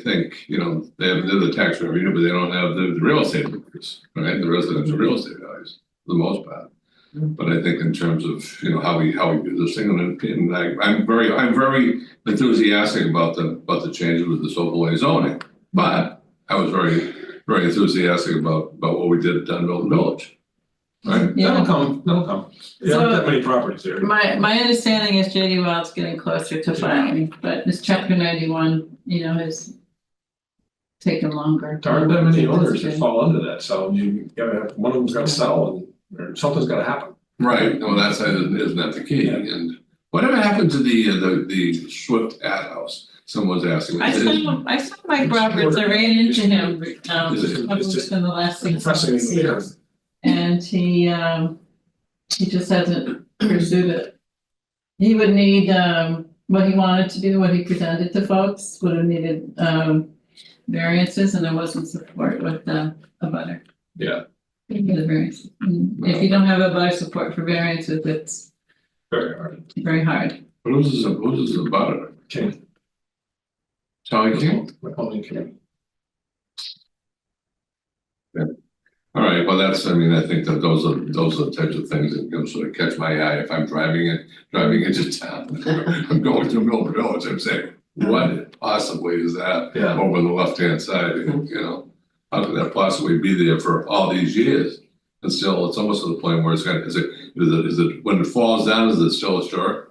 think, they're the tax revenue, but they don't have the real estate values, right? The residential real estate values, for the most part. But I think in terms of, how we do this thing, and I'm very enthusiastic about the changes with this overlay zoning. But I was very, very enthusiastic about what we did at Dunville Village. Right? That'll come. You So- don't have that many properties there. My understanding is JD Wild's getting closer to filing, but this chapter 91, has taken longer. There aren't that many owners that fall under that, so you gotta have, one of them's gotta sell or something's gotta happen. Right, well, isn't that the key? Yeah. And whatever happened to the Swift ad house? Someone's asking. I saw Mike Roberts, I ran into him, probably just within the last 6 Pressing months. in the air. And he just hasn't pursued it. He would need, what he wanted to do, what he presented to folks, would have needed, variances, and there wasn't support with a butter. Yeah, For the variance. If you don't have a buyer support for variances, it's Very hard. very hard. Who's this about it? Okay. Charlie King? Okay. All right, well, I think that those are the types of things that sort of catch my eye if I'm driving into town. I'm going through Milton Village, I'm saying, what possibly is that Yeah. over on the left-hand side, you know? How could that possibly be there for all these years? And still, it's almost to the point where it's kind of, is it, when it falls down, is it still a shore?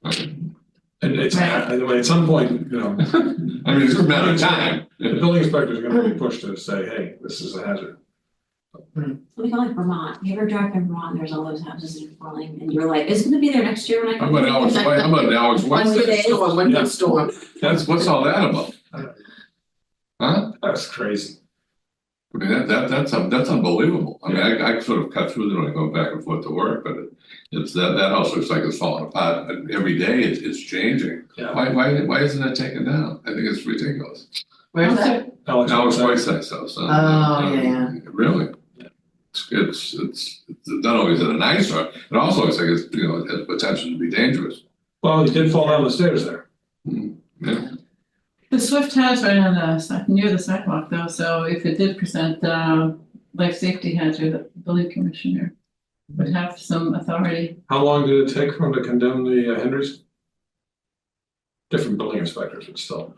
And it's, at some point, you know. I mean, it's a matter of time. The building inspector is gonna be pushed to say, hey, this is a hazard. We go like Vermont, you ever drive in Vermont, there's all those houses in falling, and you're like, it's gonna be there next year when I How come. about Alex White? One day. Yeah. Storm. What's all that about? Huh? That's crazy. I mean, that's unbelievable. I mean, I sort of cut through there when I go back and forth to work, but it's that house looks like it's falling apart. And every day it's changing. Yeah. Why isn't it taken down? I think it's ridiculous. Where's that? Alex White's house. Oh, yeah. Really? It's not only is it an eyesore, it also looks like it's, you know, it has potential to be dangerous. Well, he did fall down the stairs there. Yeah. The Swift has right on near the sidewalk though, so if it did present life safety hazard, the building commissioner would have some authority. How long did it take for him to condemn the Henrys? Different building inspectors, but still.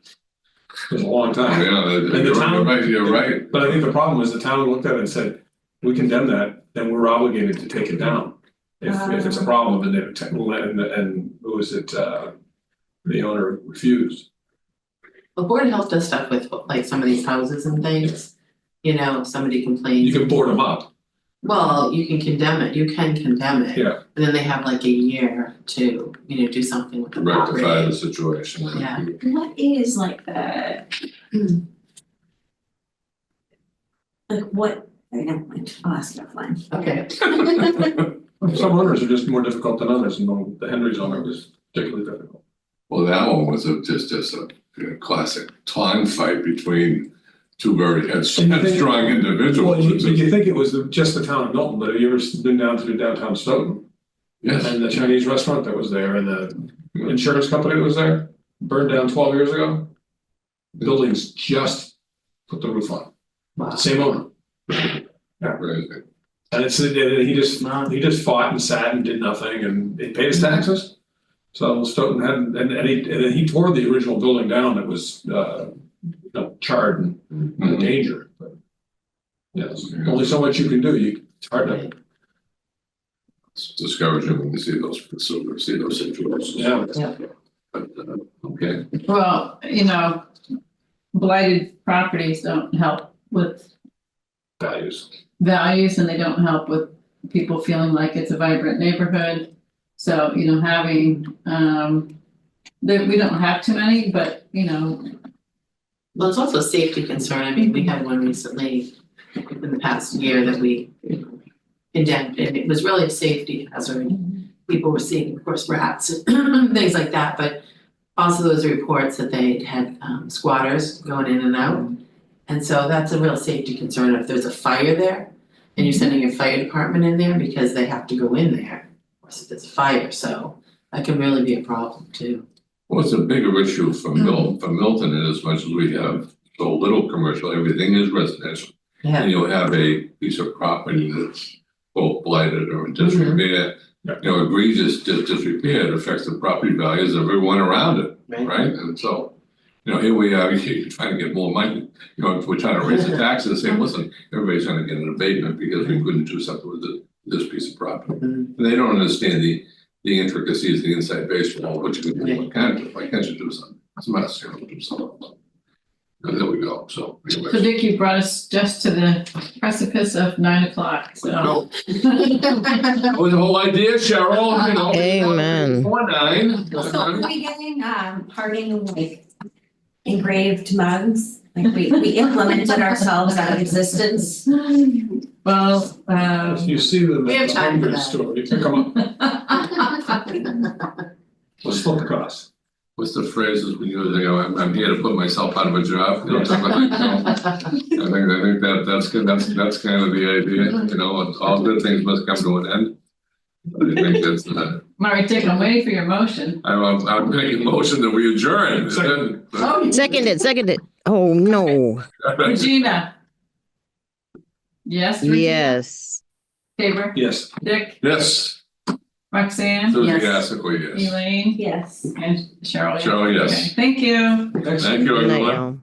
It was a long time. Yeah, you're right. But I think the problem is the town looked at it and said, we condemn that, then we're obligated to take it down. If it's a problem, then and who was it, the owner refused. Well, Board of Health does stuff with like some of these houses and things, you know, if somebody complains. You can board them up. Well, you can condemn it, Yeah. and then they have like a year to, you know, do something with the Rectify the property. situation. Yeah. What is like the? Like what, never mind, I'll ask you offline. Okay. Some owners are just more difficult than others, and the Henry's owner was particularly difficult. Well, that one was just a classic time fight between two very headstrong individuals. Well, you think it was just the town of Milton, but have you ever been down to downtown Stoughton? Yes. And the Chinese restaurant that was there and the insurance company that was there, burned down 12 years ago? Buildings just put the roof on, Wow. same owner. Crazy. And he just fought and sat and did nothing and he paid his taxes. So Stoughton had, and he tore the original building down that was, charred and in danger. But yeah, there's only so much you can do. It's hard to. It's discouraging when you see those situations. Yeah. But, okay. Well, blighted properties don't help with values and they don't help with people feeling like it's a vibrant neighborhood. So, having, we don't have too many, but, Well, it's also a safety concern. I mean, we had one recently in the past year that we condemned, and it was really a safety hazard. People were seeing, of course, rats and things like that, but also those reports that they had squatters going in and out. And so that's a real safety concern if there's a fire there and you're sending your fire department in there because they have to go in there. Of course, if it's a fire, so that can really be a problem too. Well, it's a bigger issue for Milton in as much as we have so little commercial, everything is residential. Yeah. And you'll have a piece of property that's both blighted or in disrepair, egregious disrepair, it affects the property values of everyone around it, right? And so, here we are, you're trying to get more money, we're trying to raise the taxes, saying, listen, everybody's gonna get an abatement because we couldn't do something with this piece of property. And they don't understand the intricacies, the inside baseball, what you can do, what can't do, why can't you do something? It's a mess, do something. And there we go, so anyway. so Dick, you brought us just to the precipice of 9:00, so. That was the whole idea, Cheryl, Amen. Before 9. So are we getting parting like engraved mugs? Like we implemented ourselves out of existence. Well, If you see them We have at the time for hardware that. store, you pick them up. Let's split the cost. what's the phrases we use, you know, I'm here to put myself out of a job, you know, something like that. I think that's good, that's kind of the idea, you know, all good things must come to an end. I think that's, Murray, Dick, I'm waiting for your motion. I'm making a motion that we adjourn. Second. Oh, Second it. Oh, no. Regina. Yes, Regina? Yes. Tabor? Yes. Dick? Yes, Roxanne? enthusiastically, yes. Elaine? Yes. And Cheryl? Cheryl, yes. Okay, thank you. Thanks. Thank you, Good night, everyone. y'all.